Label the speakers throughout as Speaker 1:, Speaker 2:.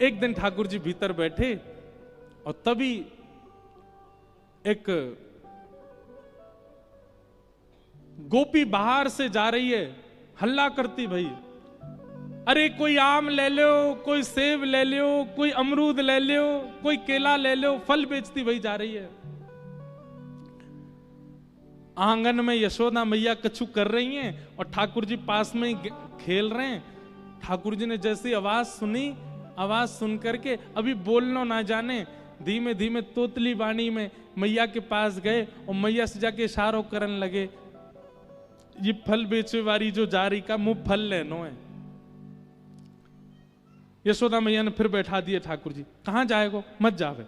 Speaker 1: एक दिन ठाकुर जी भीतर बैठे और तभी एक गोपी बाहर से जा रही है, हल्ला करती, भाई अरे कोई आम ले लो, कोई सेब ले लो, कोई अमरूद ले लो, कोई केला ले लो, फल बेचती भाई जा रही है। आंगन में यशोदा मैया कछु कर रही हैं और ठाकुर जी पास में ही खेल रहे हैं। ठाकुर जी ने जैसी आवाज सुनी, आवाज सुन करके अभी बोलना ना जाने, धीमे धीमे तोतली वाणी में मैया के पास गए और मैया से जाके इशारों करने लगे, ये फल बेचे वाली जो जा रही का मुंह फल लेनो है। यशोदा मैया ने फिर बैठा दिए ठाकुर जी, कहां जाएगो, मत जावे।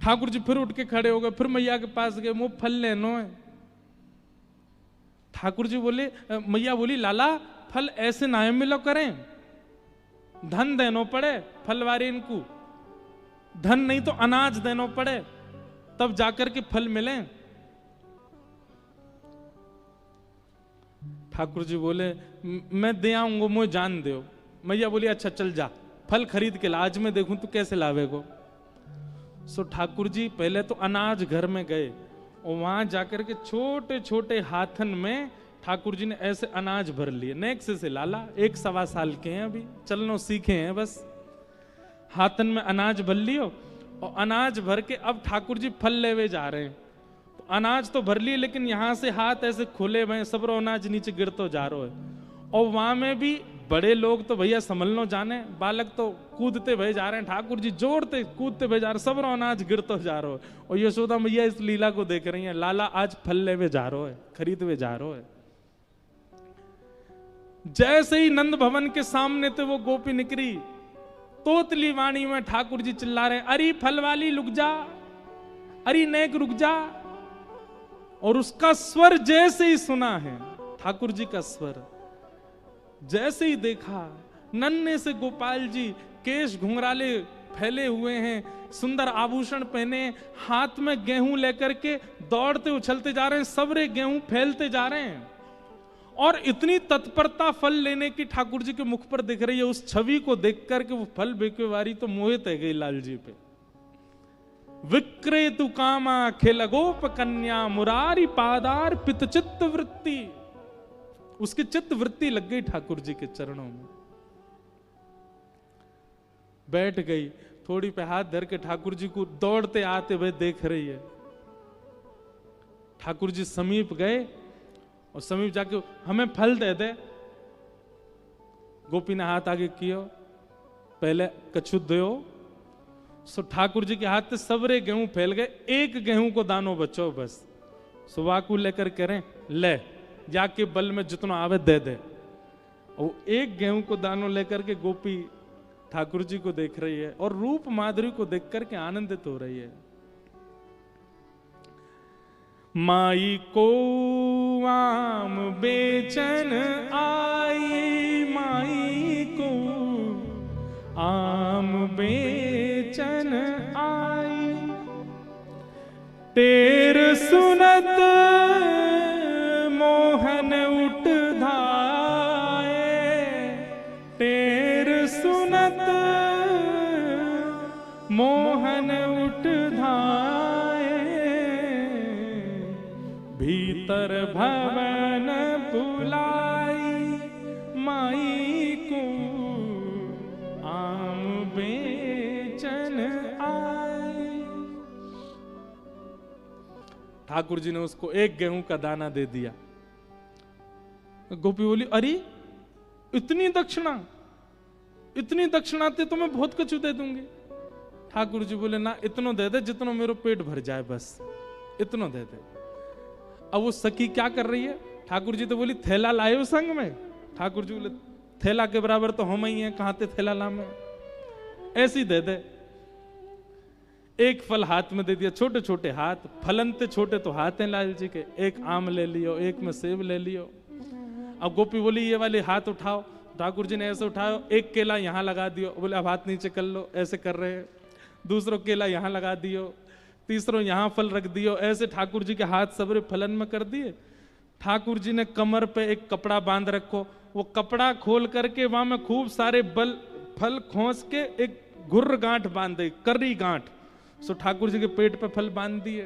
Speaker 1: ठाकुर जी फिर उठ के खड़े हो गए, फिर मैया के पास गए, मुंह फल लेनो है। ठाकुर जी बोले, मैया बोली, लाला फल ऐसे ना मिलो करें, धन देनो पड़े फलवारी इनको, धन नहीं तो अनाज देनो पड़े तब जाकर के फल मिले। ठाकुर जी बोले, मैं दे आऊंगा, मुझे जान दो। मैया बोली, अच्छा चल जा, फल खरीद के ला, आज मैं देखूं तू कैसे लावेगो। सो ठाकुर जी पहले तो अनाज घर में गए और वहां जाकर के छोटे छोटे हाथन में ठाकुर जी ने ऐसे अनाज भर लिए। नेक्स्ट से लाला 1-1.25 साल के हैं, अभी चलनो सीखे हैं, बस हाथन में अनाज भर लियो और अनाज भर के अब ठाकुर जी फल लेवे जा रहे हैं। तो अनाज तो भर लिए लेकिन यहां से हाथ ऐसे खुले हुए, सब अनाज नीचे गिरतो जा रहा है। और वहां में भी बड़े लोग तो भैया संभलनो जाने, बालक तो कूदते भय जा रहे हैं, ठाकुर जी जोड़ते कूदते भय जा रहे, सब अनाज गिरतो जा रहा है। और यशोदा मैया इस लीला को देख रही है, लाला आज फल लेवे जा रहा है, खरीदवे जा रहा है। जैसे ही नंद भवन के सामने थे वो गोपी निकली, तोतली वाणी में ठाकुर जी चिल्ला रहे, अरे फल वाली रुक जा, अरे नेक रुक जा। और उसका स्वर जैसे ही सुना है, ठाकुर जी का स्वर, जैसे ही देखा, नन्हे से गोपाल जी केश घुंघराले फैले हुए हैं, सुंदर आभूषण पहने, हाथ में गेहूं लेकर के दौड़ते उछलते जा रहे हैं, सबरे गेहूं फैलते जा रहे हैं। और इतनी तत्परता फल लेने की ठाकुर जी के मुख पर दिख रही है। उस छवि को देख करके वो फल बेकेवारी तो मोहित है गई लाल जी पे। विक्रेतु कामा खेल गोप कन्या मुरारी पादार पित चित्त वृत्ति, उसकी चित्त वृत्ति लग गई ठाकुर जी के चरणों में, बैठ गई, थोड़ी पे हाथ धर के ठाकुर जी को दौड़ते आते हुए देख रही है। ठाकुर जी समीप गए और समीप जाके, हमें फल दे दे। गोपी ने हाथ आगे कियो, पहले कछु दो। सो ठाकुर जी के हाथ से सबरे गेहूं फैल गए, एक गेहूं को दानो बचो बस। सुबह को लेकर करें, ले जाके बल में जितना आवे दे दे। और एक गेहूं को दानो लेकर के गोपी ठाकुर जी को देख रही है और रूप माधुरी को देख करके आनंदित हो रही है। माई को आम बेचन आई, माई को आम बेचन आई, टेर सुनत मोहन उठ धाये, टेर सुनत मोहन उठ धाये, भीतर भवन बुलाई, माई को आम बेचन आई। ठाकुर जी ने उसको एक गेहूं का दाना दे दिया। गोपी बोली, अरे इतनी दक्षिणा, इतनी दक्षिणा ते तो मैं बहुत कुछ दे दूंगी। ठाकुर जी बोले, ना इतनो दे दे जितनो मेरा पेट भर जाए, बस इतनो दे दे। अब वो सखी क्या कर रही है, ठाकुर जी तो बोली, थैला लाए संग में। ठाकुर जी बोले, थैला के बराबर तो हम ही हैं, कहां ते थैला ला में, ऐसी दे दे। एक फल हाथ में दे दिया, छोटे छोटे हाथ, फलन ते छोटे तो हाथ हैं लाल जी के, एक आम ले लियो, एक में सेब ले लियो। अब गोपी बोली, ये वाले हाथ उठाओ। ठाकुर जी ने ऐसे उठाओ, एक केला यहाँ लगा दियो, बोले अब हाथ नीचे कर लो, ऐसे कर रहे हैं। दूसरों केला यहाँ लगा दियो, तीसरों यहाँ फल रख दियो, ऐसे ठाकुर जी के हाथ सबरे फलन में कर दिए। ठाकुर जी ने कमर पे एक कपड़ा बांध रखो, वो कपड़ा खोल करके वहां में खूब सारे फल खोस के एक घुर्र गांठ बांध दी, कर्री गांठ। सो ठाकुर जी के पेट पे फल बांध दिए।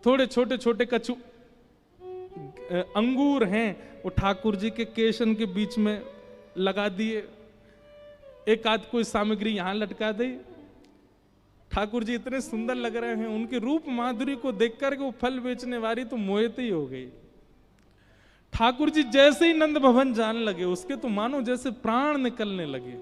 Speaker 1: थोड़े छोटे छोटे कछु अंगूर हैं, वो ठाकुर जी के केशन के बीच में लगा दिए। एक आध कोई सामग्री यहां लटका दी। ठाकुर जी इतने सुंदर लग रहे हैं, उनके रूप माधुरी को देख करके वो फल बेचने वाली तो मोहित ही हो गई। ठाकुर जी जैसे ही नंद भवन जाने लगे, उसके तो मानो जैसे प्राण निकलने लगे।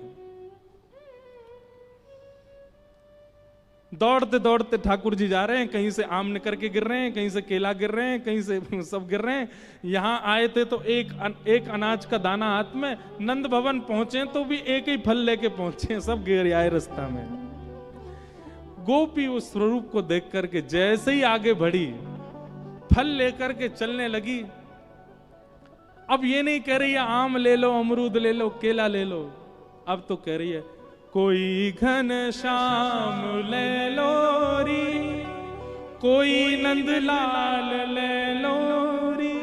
Speaker 1: दौड़ते दौड़ते ठाकुर जी जा रहे हैं, कहीं से आम निकल के गिर रहे हैं, कहीं से केला गिर रहे हैं, कहीं से सब गिर रहे हैं। यहां आए थे तो एक अनाज का दाना हाथ में, नंद भवन पहुंचे तो भी एक ही फल लेके पहुंचे, सब गिर आए रास्ता में। गोपी उस स्वरूप को देख करके जैसे ही आगे बढ़ी, फल लेकर के चलने लगी। अब ये नहीं कह रही है आम ले लो, अमरूद ले लो, केला ले लो, अब तो कह रही है कोई घन श्याम ले लो री, कोई नंदलाल ले लो री,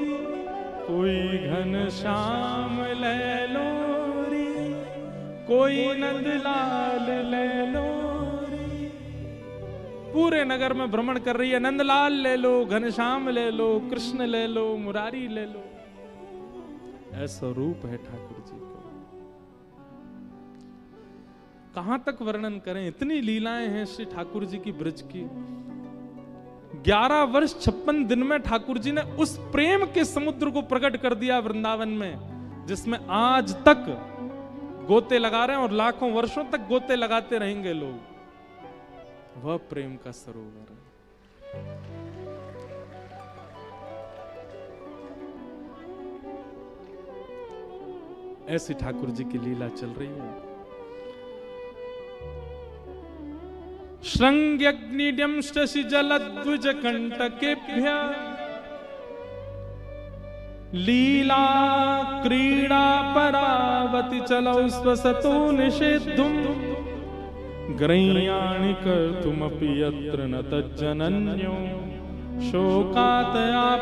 Speaker 1: कोई घन श्याम ले लो री, कोई नंदलाल ले लो री। पूरे नगर में भ्रमण कर रही है, नंदलाल ले लो, घनश्याम ले लो, कृष्ण ले लो, मुरारी ले लो। ऐसा रूप है ठाकुर जी को, कहां तक वर्णन करें, इतनी लीलाएं हैं श्री ठाकुर जी की ब्रज की। 11 वर्ष 56 दिन में ठाकुर जी ने उस प्रेम के समुद्र को प्रकट कर दिया वृंदावन में, जिसमें आज तक गोते लगा रहे हैं और लाखों वर्षों तक गोते लगाते रहेंगे लोग। वह प्रेम का सरोवर है। ऐसी ठाकुर जी की लीला चल रही है। श्रृंग्यग्निड्यं शशि जलद्विज कंटकेभ्य लीला क्रीड़ा परावति चलौ स्वसतो निषेद्धुम ग्रह्याणि कर्तुमपि यत्र न तज्जनन्यो शोकातयापतुरनं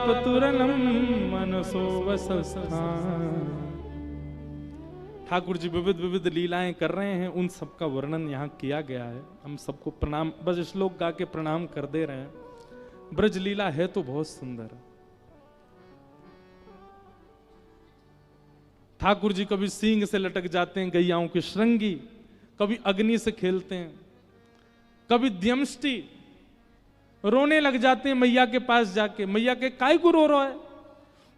Speaker 1: मनसो वसस्थान। ठाकुर जी विविध विविध लीलाएं कर रहे हैं, उन सब का वर्णन यहाँ किया गया है। हम सबको प्रणाम, बस श्लोक गा के प्रणाम कर दे रहे हैं। ब्रज लीला है तो बहुत सुंदर। ठाकुर जी कभी सींग से लटक जाते हैं गैयाओं की श्रृंगी, कभी अग्नि से खेलते हैं, कभी द्यमष्टि रोने लग जाते हैं मैया के पास जाके। मैया के काय को रो रहा है?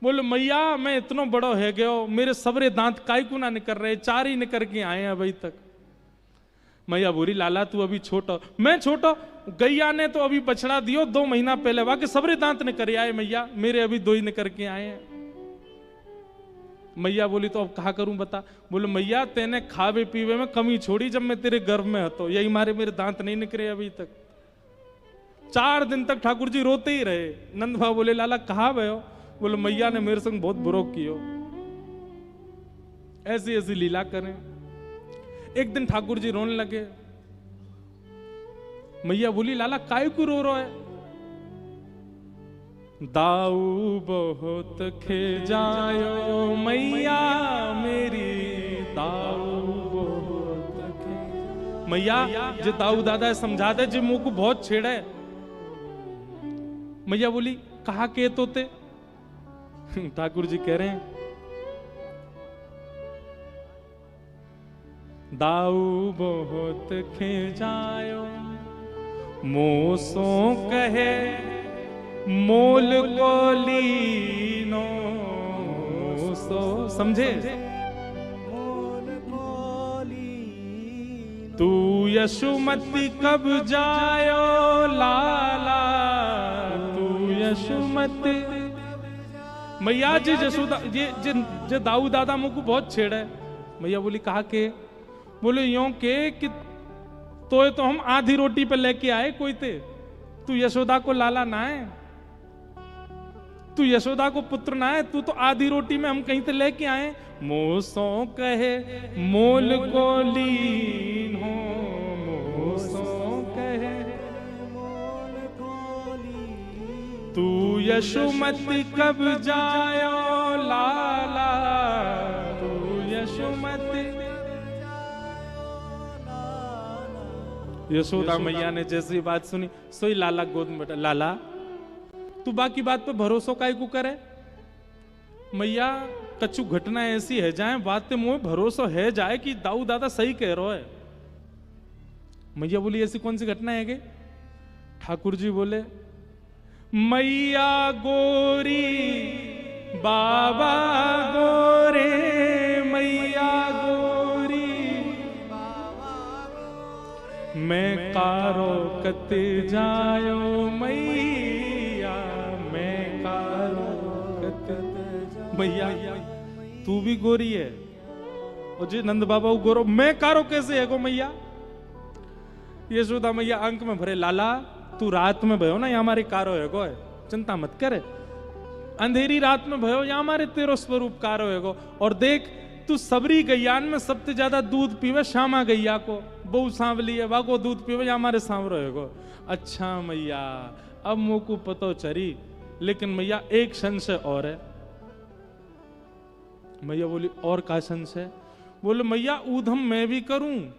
Speaker 1: बोले मैया मैं इतना बड़ो है गयो, मेरे सबरे दांत काय को ना निकल रहे, 4 ही निकल के आए हैं अभी तक। मैया बोली लाला तू अभी छोटा, मैं छोटा, गैया ने तो अभी बछड़ा दियो 2 महीना पहले, वाके सबरे दांत निकल आए मैया, मेरे अभी 2 ही निकल के आए हैं। मैया बोली तो अब कहा करूं बता। बोले मैया तेने खावे पीवे में कमी छोड़ी जब मैं तेरे गर्भ में હતો, यही मारे मेरे दांत नहीं निकले अभी तक। 4 दिन तक ठाकुर जी रोते ही रहे। नंद भाव बोले लाला कहा भयो? बोले मैया ने मेरे संग बहुत बुरो कियो। ऐसी ऐसी लीला करें। एक दिन ठाकुर जी रोने लगे। मैया बोली लाला काय को रो रहा है? दाऊ बहुत खेजायो मैया मेरी, दाऊ बहुत खे। मैया जे दाऊ दादा समझा दे, जे मुंह को बहुत छेड़ा है। मैया बोली कहा के तोते? ठाकुर जी कह रहे हैं दाऊ बहुत खेजायो मोसो कहे मोल को लीनो सो। समझे? तू यशुमती कब जायो लाला, तू यशुमती। मैया जी जसोदा जे दाऊ दादा मुझको बहुत छेड़ा है। मैया बोली कहा के? बोले यूं के कि तो हम आधी रोटी पे लेके आए कोई ते, तू यशोदा को लाला ना है, तू यशोदा को पुत्र ना है, तू तो आधी रोटी में हम कहीं से लेके आए। मोसो कहे मोल को लीन हो, मोसो कहे मोल को लीन। तू यशोमती कब जायो लाला, तू यशोमती यशोदा मैया ने जैसी बात सुनी, सोई लाला गोद में बैठा। लाला तू बाकी बात पे भरोसा काहे को करे? मैया कछु घटना ऐसी है जाए बात पे मुझे भरोसा है जाए कि दाऊ दादा सही कह रहा है। मैया बोली ऐसी कौन सी घटना है? ठाकुर जी बोले, मैया गोरी बाबा गोरे, मैया गोरी मैं कारो कते जायो मैया, मैं कारो कते। मैया तू भी गोरी है और जी नंद बाबा गोरो, मैं कारो कैसे है गो मैया? यशोदा मैया अंक में भरे, लाला तू रात में भयो ना, या हमारे कारो है गो, चिंता मत करे। अंधेरी रात में भयो या हमारे तेरो स्वरूप कारो है गो। और देख तू सबरी गैयान में सबसे ज्यादा दूध पीवे श्यामा गैया को, बहु सांवली है वाको दूध पीवे या हमारे सांवरो है गो। अच्छा मैया अब मुंह को पतो चरी, लेकिन मैया एक संशय और है। मैया बोली और का संशय? बोले मैया ऊधम मैं भी करूं,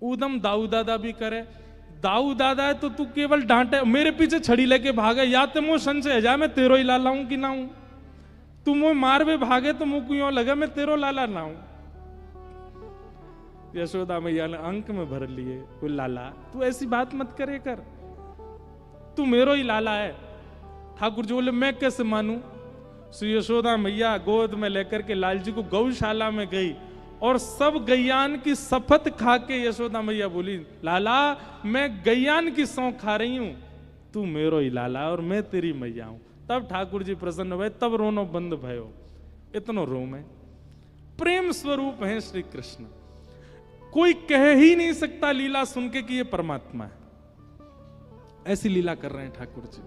Speaker 1: ऊधम दाऊ दादा भी करे। दाऊ दादा है तो तू केवल डांटे, मेरे पीछे छड़ी लेके भागे, या तो मुझे संशय जा मैं तेरो ही लाला हूं कि ना हूं। तू मुझे मार भी भागे तो मुझे क्यों लगे मैं तेरो लाला ना हूं। यशोदा मैया ने अंक में भर लिए, वो लाला तू ऐसी बात मत करे कर, तू मेरो ही लाला है। ठाकुर जी बोले मैं कैसे मानूं? सो यशोदा मैया गोद में लेकर के लाल जी को गौशाला में गई और सब गैयान की शपथ खा के यशोदा मैया बोली, लाला मैं गैयान की सौंफ खा रही हूं, तू मेरो ही लाला और मैं तेरी मैया हूं। तब ठाकुर जी प्रसन्न हुए, तब रोनो बंद भयो। इतनो रो में प्रेम स्वरूप है श्री कृष्ण, कोई कह ही नहीं सकता लीला सुन के कि ये परमात्मा है। ऐसी लीला कर रहे हैं ठाकुर जी।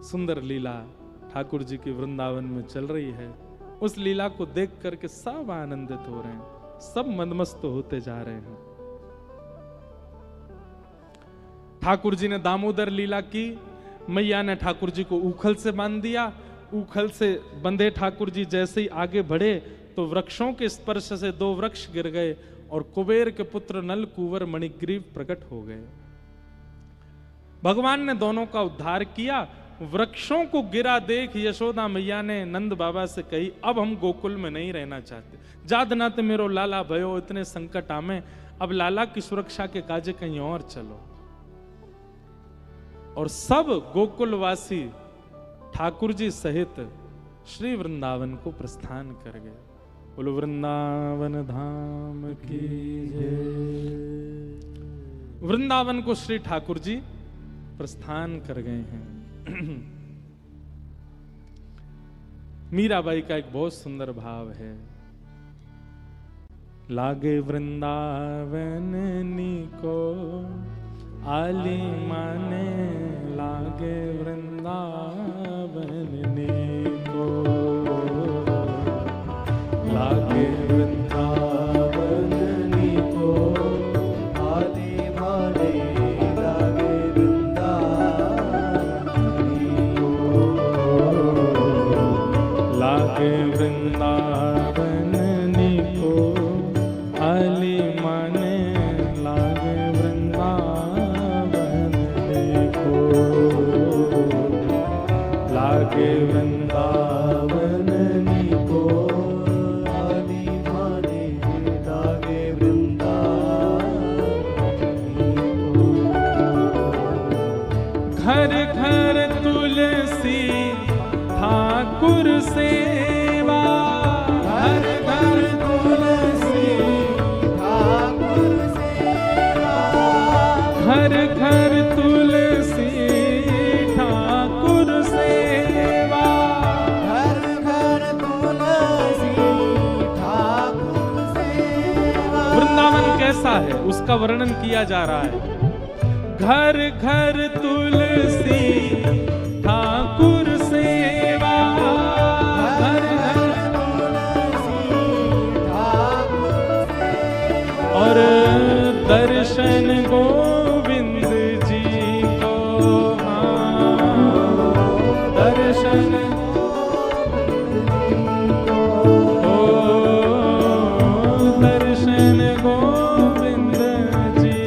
Speaker 1: सुंदर लीला ठाकुर जी की वृंदावन में चल रही है। उस लीला को देख करके सब आनंदित हो रहे हैं, सब मदमस्त होते जा रहे हैं। ठाकुर जी ने दामोदर लीला की, मैया ने ठाकुर जी को उखल से बांध दिया। उखल से बंधे ठाकुर जी जैसे ही आगे बढ़े तो वृक्षों के स्पर्श से 2 वृक्ष गिर गए और कुबेर के पुत्र नल कुंवर मणिग्रीव प्रकट हो गए। भगवान ने दोनों का उद्धार किया। वृक्षों को गिरा देख यशोदा मैया ने नंद बाबा से कही, अब हम गोकुल में नहीं रहना चाहते, जाद नाते मेरो लाला भयो, इतने संकट आमे, अब लाला की सुरक्षा के काजे कहीं और चलो। और सब गोकुलवासी ठाकुर जी सहित श्री वृंदावन को प्रस्थान कर गए। बोलो वृंदावन धाम की जय। वृंदावन को श्री ठाकुर जी प्रस्थान कर गए हैं। मीराबाई का एक बहुत सुंदर भाव है, लागे वृंदावन नीको आली माने, लागे वृंदावन नीको, लागे वृंदावन नीको आली माने, लागे लागे वृंदावन नीको आली माने, लागे वृंदावन नीको, लागे वृंदावन नीको आली माने, लागे वृंदावन। घर घर तुलसी ठाकुर सेवा, घर घर तुलसी ठाकुर सेवा, घर घर तुलसी ठाकुर सेवा, घर घर तुलसी ठाकुर सेवा। वृंदावन कैसा है उसका वर्णन किया जा रहा है। घर घर तुलसी ठाकुर सेवा, घर घर तुलसी ठाकुर सेवा, और दर्शन गोविंद जी को, दर्शन दर्शन गोविंद जी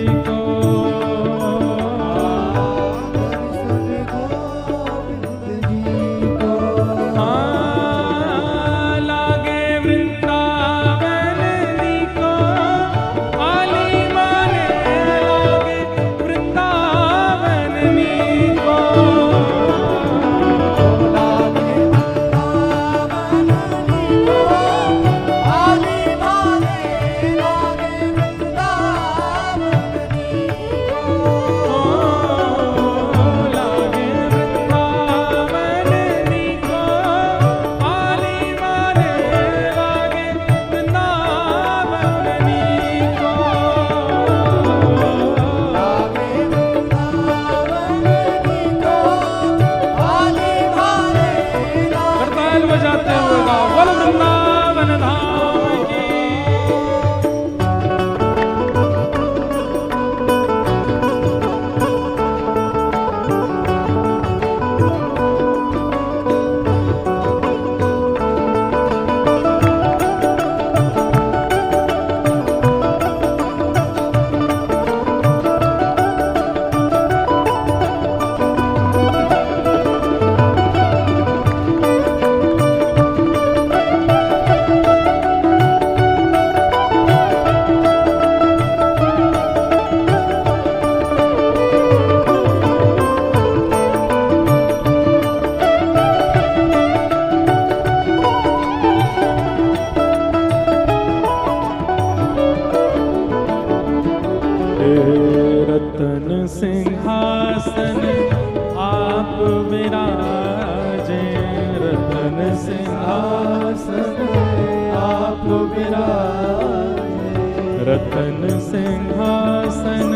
Speaker 1: रतन सिंहासन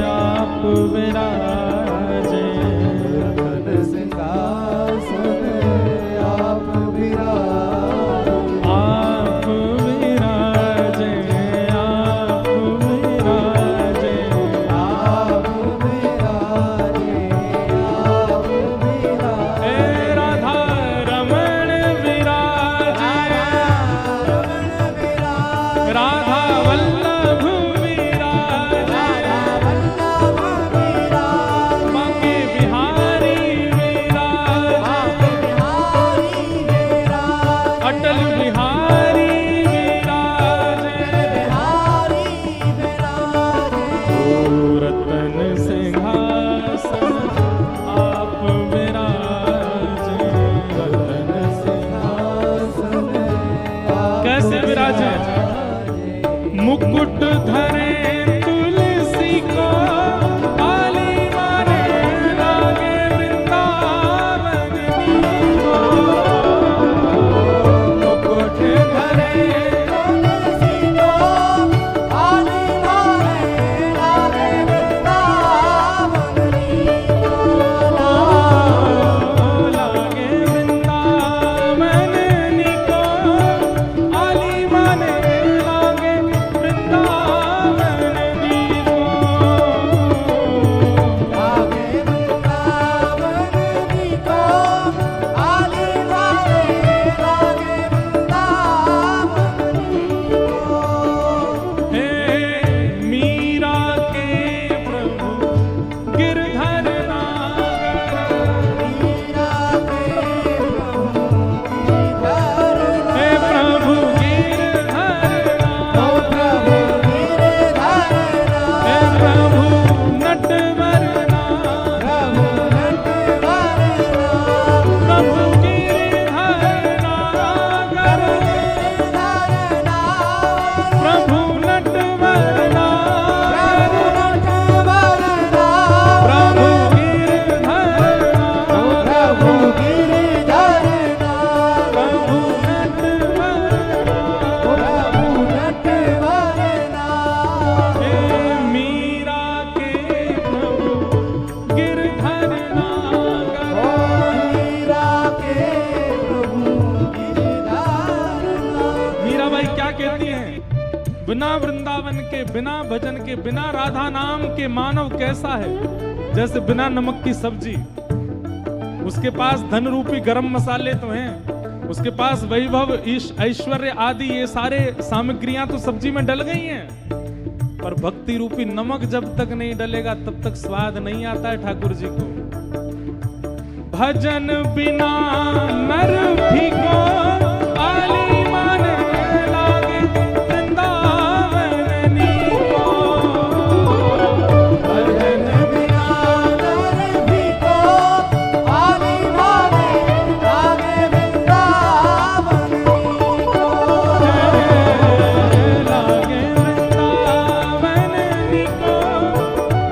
Speaker 1: आप विराजे,
Speaker 2: रतन सिंहासन आप विराजे,
Speaker 1: आप विराजे, आप विराजे,
Speaker 2: आप विराजे, आप विराजे।
Speaker 1: हे राधा रमण विराजे, राधा वल्लभ विराजे, बांके बिहारी विराजे, अटल बिहारी विराजे, ओ रतन सिंहासन आप विराजे, रतन
Speaker 2: सिंहासन
Speaker 1: कैसे विराजे? मुकुट धरे तुलसी को, आली मारे लागे वृंदावन को। मुकुट धरे
Speaker 2: तुलसी को, आली मारे लागे वृंदावन को।
Speaker 1: लागे वृंदावन को, आली मारे लागे वृंदावन को।
Speaker 2: लागे वृंदावन को, आली मारे लागे वृंदावन को।
Speaker 1: हे मीरा के प्रभु गिरधर नागर,
Speaker 2: मीरा के प्रभु गिरधर
Speaker 1: हे प्रभु गिरधर
Speaker 2: ओ प्रभु गिरधर
Speaker 1: हे प्रभु नटवर नागर,
Speaker 2: प्रभु नटवर
Speaker 1: प्रभु गिरधर नागर, प्रभु नटवर नागर, प्रभु गिरधर नागर, प्रभु नटवर हे मीरा के प्रभु गिरधर नागर। मीराबाई क्या कहती हैं? बिना वृंदावन के, बिना भजन के, बिना राधा नाम के मानव कैसा है? जैसे बिना नमक की सब्जी। उसके पास धन रूपी गरम मसाले तो हैं, उसके पास वैभव ऐश्वर्य आदि ये सारे सामग्रियां तो सब्जी में डल गई हैं, पर भक्ति रूपी नमक जब तक नहीं डलेगा तब तक स्वाद नहीं आता है ठाकुर जी को। भजन बिना नर फीको, आली माने लागे वृंदावन को। भजन
Speaker 2: बिना नर भी को, आली मारे लागे वृंदावन को।
Speaker 1: लागे वृंदावन को,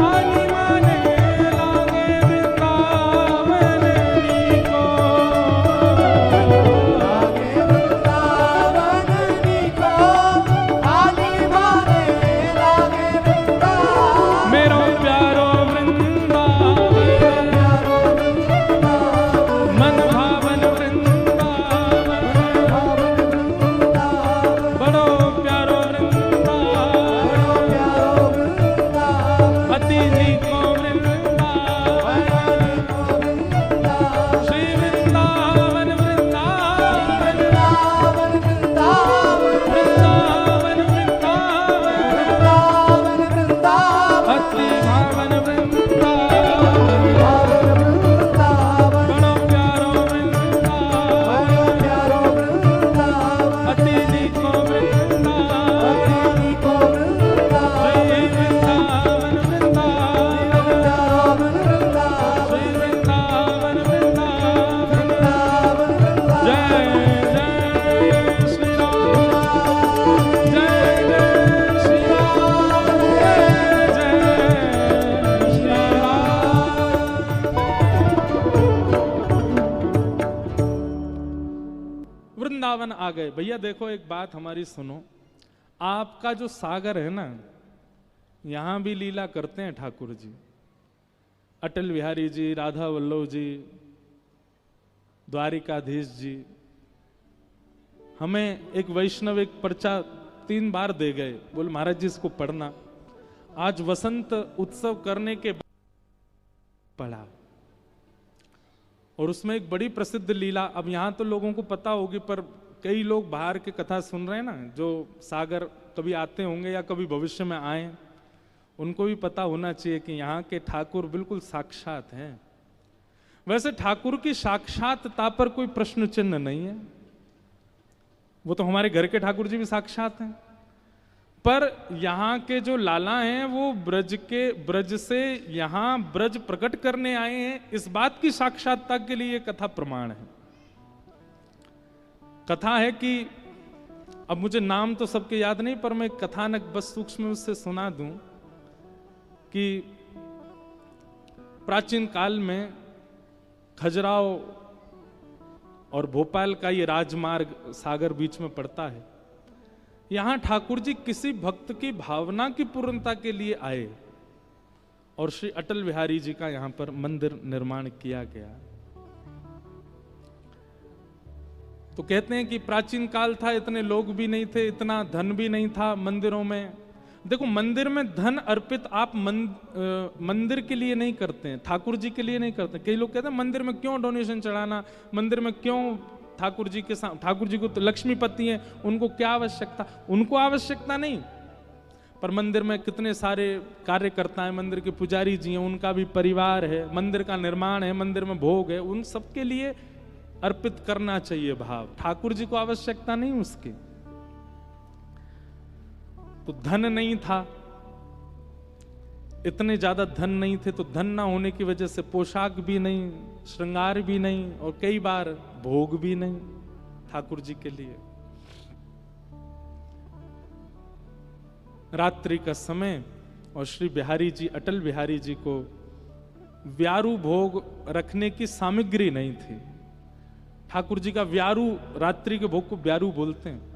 Speaker 1: आली माने लागे वृंदावन को। वृंदावन आ गए। भैया देखो एक बात हमारी सुनो, आपका जो सागर है ना, यहां भी लीला करते हैं ठाकुर जी, अटल बिहारी जी, राधा वल्लभ जी, द्वारिकाधीश जी। हमें एक वैष्णव एक पर्चा 3 बार दे गए, बोले महाराज जी इसको पढ़ना। आज वसंत उत्सव करने के बाद पढ़ा, और उसमें एक बड़ी प्रसिद्ध लीला, अब यहां तो लोगों को पता होगी, पर कई लोग बाहर की कथा सुन रहे हैं ना, जो सागर कभी आते होंगे या कभी भविष्य में आए, उनको भी पता होना चाहिए कि यहाँ के ठाकुर बिल्कुल साक्षात हैं। वैसे ठाकुर की साक्षातता पर कोई प्रश्न चिन्ह नहीं है, वो तो हमारे घर के ठाकुर जी भी साक्षात हैं, पर यहाँ के जो लाला हैं वो ब्रज से यहाँ ब्रज प्रकट करने आए हैं, इस बात की साक्षातता के लिए कथा प्रमाण है। कथा है कि अब मुझे नाम तो सबके याद नहीं, पर मैं कथानक बस सूक्ष्म उससे सुना दूं कि प्राचीन काल में खजुराहो और भोपाल का ये राजमार्ग सागर बीच में पड़ता है। यहां ठाकुर जी किसी भक्त की भावना की पूर्णता के लिए आए और श्री अटल बिहारी जी का यहां पर मंदिर निर्माण किया गया। तो कहते हैं कि प्राचीन काल था, इतने लोग भी नहीं थे, इतना धन भी नहीं था मंदिरों में। देखो, मंदिर में धन अर्पित आप मंदिर के लिए नहीं करते हैं, ठाकुर जी के लिए नहीं करते। कई लोग कहते हैं मंदिर में क्यों डोनेशन चढ़ाना, मंदिर में क्यों ठाकुर जी के साथ, ठाकुर जी को तो लक्ष्मीपति हैं, उनको क्या आवश्यकता। उनको आवश्यकता नहीं, पर मंदिर में कितने सारे कार्यकर्ता हैं, मंदिर के पुजारी जी हैं, उनका भी परिवार है, मंदिर का निर्माण है, मंदिर में भोग है, उन सबके लिए अर्पित करना चाहिए भाव। ठाकुर जी को आवश्यकता नहीं उसकी। तो धन नहीं था, इतने ज्यादा धन नहीं थे, तो धन ना होने की वजह से पोशाक भी नहीं, श्रृंगार भी नहीं, और कई बार भोग भी नहीं ठाकुर जी के लिए। रात्रि का समय और श्री बिहारी जी, अटल बिहारी जी को व्यारू भोग रखने की सामग्री नहीं थी। ठाकुर जी का व्यारू, रात्रि के भोग को व्यारू बोलते हैं।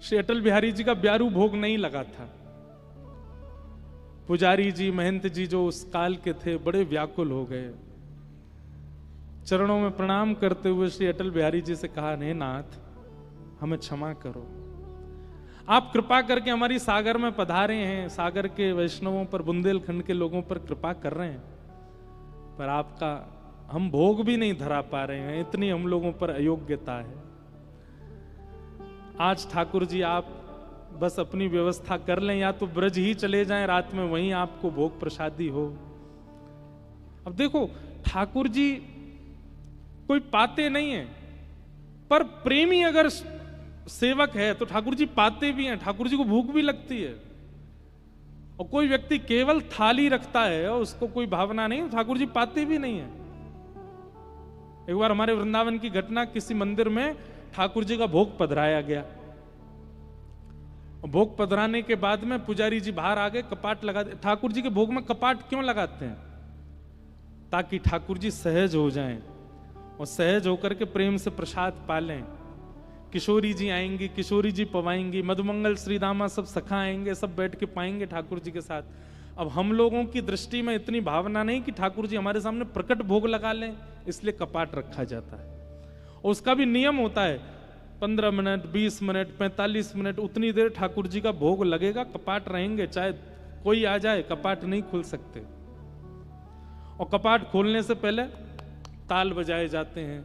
Speaker 1: श्री अटल बिहारी जी का व्यारू भोग नहीं लगा था। पुजारी जी, महंत जी जो उस काल के थे, बड़े व्याकुल हो गए। चरणों में प्रणाम करते हुए श्री अटल बिहारी जी से कहा, हे नाथ, हमें क्षमा करो, आप कृपा करके हमारी सागर में पधारे हैं, सागर के वैष्णवों पर, बुंदेलखंड के लोगों पर कृपा कर रहे हैं, पर आपका हम भोग भी नहीं धरा पा रहे हैं, इतनी हम लोगों पर अयोग्यता है। आज ठाकुर जी आप बस अपनी व्यवस्था कर लें, या तो ब्रज ही चले जाएं, रात में वहीं आपको भोग प्रसादी हो। अब देखो, ठाकुर जी कोई पाते नहीं है, पर प्रेमी अगर सेवक है तो ठाकुर जी पाते भी हैं, ठाकुर जी को भूख भी लगती है। और कोई व्यक्ति केवल थाली रखता है और उसको कोई भावना नहीं, ठाकुर जी पाते भी नहीं है। एक बार हमारे वृंदावन की घटना, किसी मंदिर में ठाकुर जी का भोग पधराया गया। भोग पधराने के बाद में पुजारी जी बाहर आ गए, कपाट लगा दे। ठाकुर जी के भोग में कपाट क्यों लगाते हैं? ताकि ठाकुर जी सहज हो जाएं और सहज होकर के प्रेम से प्रसाद पालें। किशोरी जी आएंगी, किशोरी जी पवाएंगी, मधुमंगल श्रीदामा सब सखा आएंगे, सब बैठ के पाएंगे ठाकुर जी के साथ। अब हम लोगों की दृष्टि में इतनी भावना नहीं कि ठाकुर जी हमारे सामने प्रकट भोग लगा लें, इसलिए कपाट रखा जाता है। और उसका भी नियम होता है, 15 मिनट, 20 मिनट, 45 मिनट, उतनी देर ठाकुर जी का भोग लगेगा, कपाट रहेंगे, चाहे कोई आ जाए, कपाट नहीं खुल सकते। और कपाट खोलने से पहले ताल बजाए जाते हैं,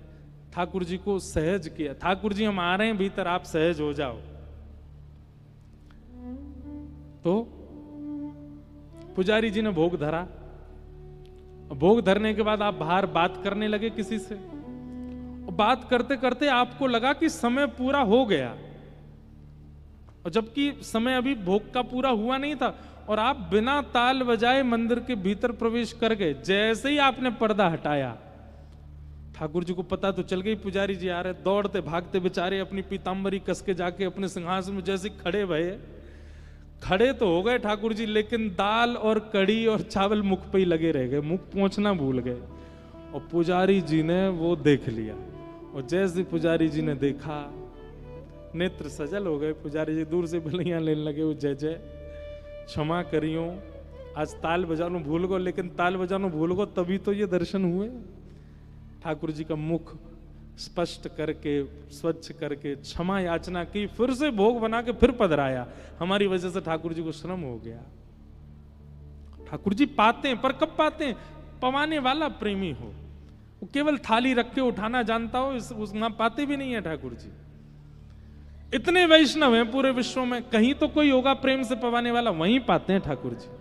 Speaker 1: ठाकुर जी को सहज किया। ठाकुर जी हम आ रहे हैं भीतर, आप सहज हो जाओ। तो पुजारी जी ने भोग धरा। भोग धरने के बाद आप बाहर बात करने लगे किसी से, बात करते करते आपको लगा कि समय पूरा हो गया, और जबकि समय अभी भोग का पूरा हुआ नहीं था, और आप बिना ताल बजाए मंदिर के भीतर प्रवेश कर गए। जैसे ही आपने पर्दा हटाया, ठाकुर जी को पता तो चल गई पुजारी जी आ रहे। दौड़ते भागते बेचारे अपनी पीतांबरी कस के जाके अपने सिंहासन में जैसे खड़े भये। खड़े तो हो गए ठाकुर जी, लेकिन दाल और कड़ी और चावल मुख पे ही लगे रह गए, मुख पहुंचना भूल गए। और पुजारी जी ने वो देख लिया, और जैसे पुजारी जी ने देखा, नेत्र सजल हो गए। पुजारी जी दूर से भलैया लेने लगे, वो जय जय क्षमा करियो, आज ताल बजानो भूल गो, लेकिन ताल बजानो भूल गो तभी तो ये दर्शन हुए। ठाकुर जी का मुख स्पष्ट करके स्वच्छ करके क्षमा याचना की, फिर से भोग बना के फिर पधराया। हमारी वजह से ठाकुर जी को श्रम हो गया। ठाकुर जी पाते हैं, पर कब पाते हैं? पवाने वाला प्रेमी हो, वो केवल थाली रख के उठाना जानता हो, वहां पाते भी नहीं है ठाकुर जी। इतने वैष्णव हैं पूरे विश्व में, कहीं तो कोई होगा प्रेम से पवाने वाला, वहीं पाते हैं ठाकुर जी।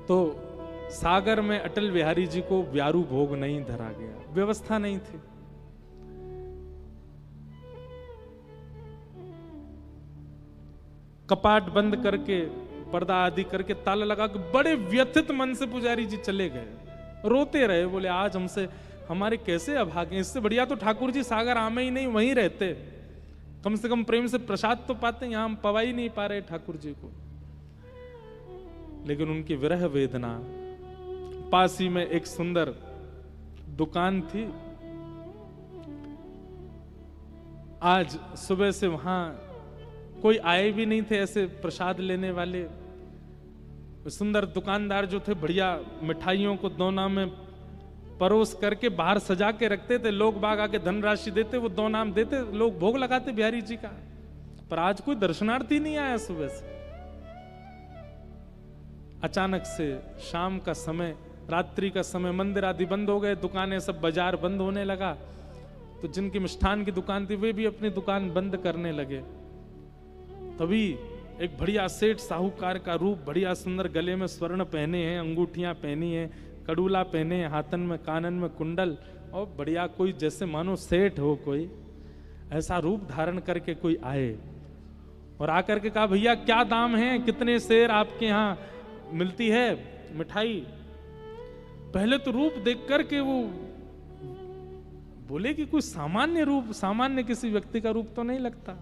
Speaker 1: तो सागर में अटल बिहारी जी को व्यारू भोग नहीं धरा गया, व्यवस्था नहीं थी। कपाट बंद करके पर्दा आदि करके ताला लगा के बड़े व्यथित मन से पुजारी जी चले गए, रोते रहे, बोले आज हमसे हमारे कैसे अभागे, इससे बढ़िया तो ठाकुर जी सागर आमे ही नहीं, वहीं रहते, कम से कम प्रेम से प्रसाद तो पाते, यहां हम पवा ही नहीं पा रहे ठाकुर जी को। लेकिन उनकी विरह वेदना, पास ही में एक सुंदर दुकान थी, आज सुबह से वहां कोई आए भी नहीं थे ऐसे प्रसाद लेने वाले। सुंदर दुकानदार जो थे बढ़िया मिठाइयों को दोना में परोस करके बाहर सजा के रखते थे, लोग बाग आके धनराशि देते, वो दो नाम देते, लोग भोग लगाते बिहारी जी का। पर आज कोई दर्शनार्थी नहीं आया सुबह से। अचानक से शाम का समय, रात्रि का समय, मंदिर आदि बंद हो गए, दुकानें सब, बाजार बंद होने लगा। तो जिनकी मिष्ठान की दुकान थी वे भी अपनी दुकान बंद करने लगे। तभी एक बढ़िया सेठ साहूकार का रूप, बढ़िया सुंदर, गले में स्वर्ण पहने हैं, अंगूठियां पहनी हैं, कड़ूला पहने हैं, हाथन में कानन में कुंडल, और बढ़िया कोई जैसे मानो सेठ हो, कोई ऐसा रूप धारण करके कोई आए और आकर के कहा, भैया क्या दाम है, कितने सेर आपके यहाँ मिलती है मिठाई। पहले तो रूप देख करके वो बोले कि कोई सामान्य रूप, सामान्य किसी व्यक्ति का रूप तो नहीं लगता,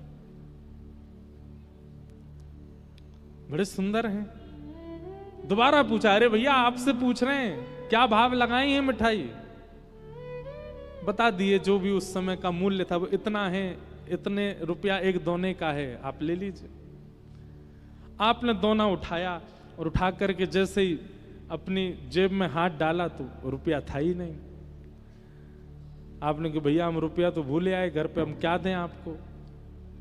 Speaker 1: बड़े सुंदर हैं। दोबारा पूछा, अरे भैया आपसे पूछ रहे हैं क्या भाव लगाई है मिठाई। बता दिए जो भी उस समय का मूल्य था, वो इतना है, इतने रुपया एक दोने का है, आप ले लीजिए। आपने दोना उठाया और उठा करके जैसे ही अपनी जेब में हाथ डाला तो रुपया था ही नहीं। आपने कहा भैया हम रुपया तो भूले आए घर पे, हम क्या दें आपको।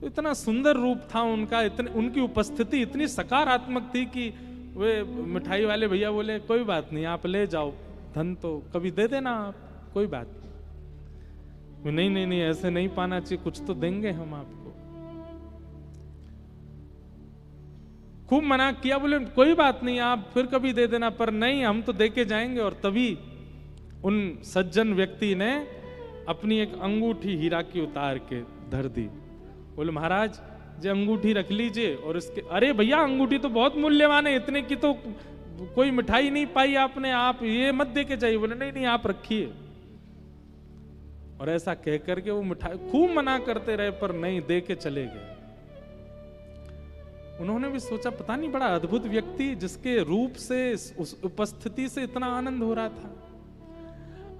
Speaker 1: इतना सुंदर रूप था उनका, इतने उनकी उपस्थिति इतनी सकारात्मक थी कि वे मिठाई वाले भैया बोले कोई बात नहीं, आप ले जाओ, धन तो कभी दे देना आप, कोई बात नहीं। नहीं नहीं नहीं, ऐसे नहीं पाना चाहिए, कुछ तो देंगे हम आपको। खूब मना किया, बोले कोई बात नहीं आप फिर कभी दे देना, पर नहीं हम तो दे के जाएंगे। और तभी उन सज्जन व्यक्ति ने अपनी एक अंगूठी हीरा की उतार के धर दी। बोले महाराज जी अंगूठी रख लीजिए। और इसके, अरे भैया अंगूठी तो बहुत मूल्यवान है, इतने की तो कोई मिठाई नहीं पाई आपने, आप ये मत दे के जाइए। बोले नहीं नहीं आप रखिए। और ऐसा कह करके वो मिठाई खूब मना करते रहे, पर नहीं, दे के चले गए। उन्होंने भी सोचा पता नहीं, बड़ा अद्भुत व्यक्ति, जिसके रूप से, उस उपस्थिति से इतना आनंद हो रहा था।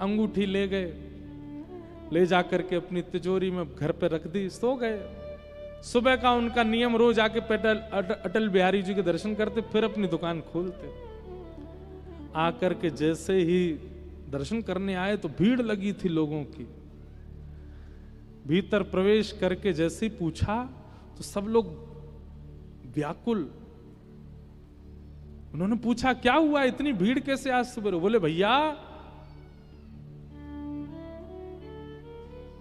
Speaker 1: अंगूठी ले गए, ले जाकर के अपनी तिजोरी में घर पे रख दी, सो गए। सुबह का उनका नियम, रोज आके अटल बिहारी जी के दर्शन करते, फिर अपनी दुकान खोलते। आकर के जैसे ही दर्शन करने आए तो भीड़ लगी थी लोगों की। भीतर प्रवेश करके जैसे ही पूछा तो सब लोग व्याकुल। उन्होंने पूछा क्या हुआ, इतनी भीड़ कैसे आज सुबह। बोले भैया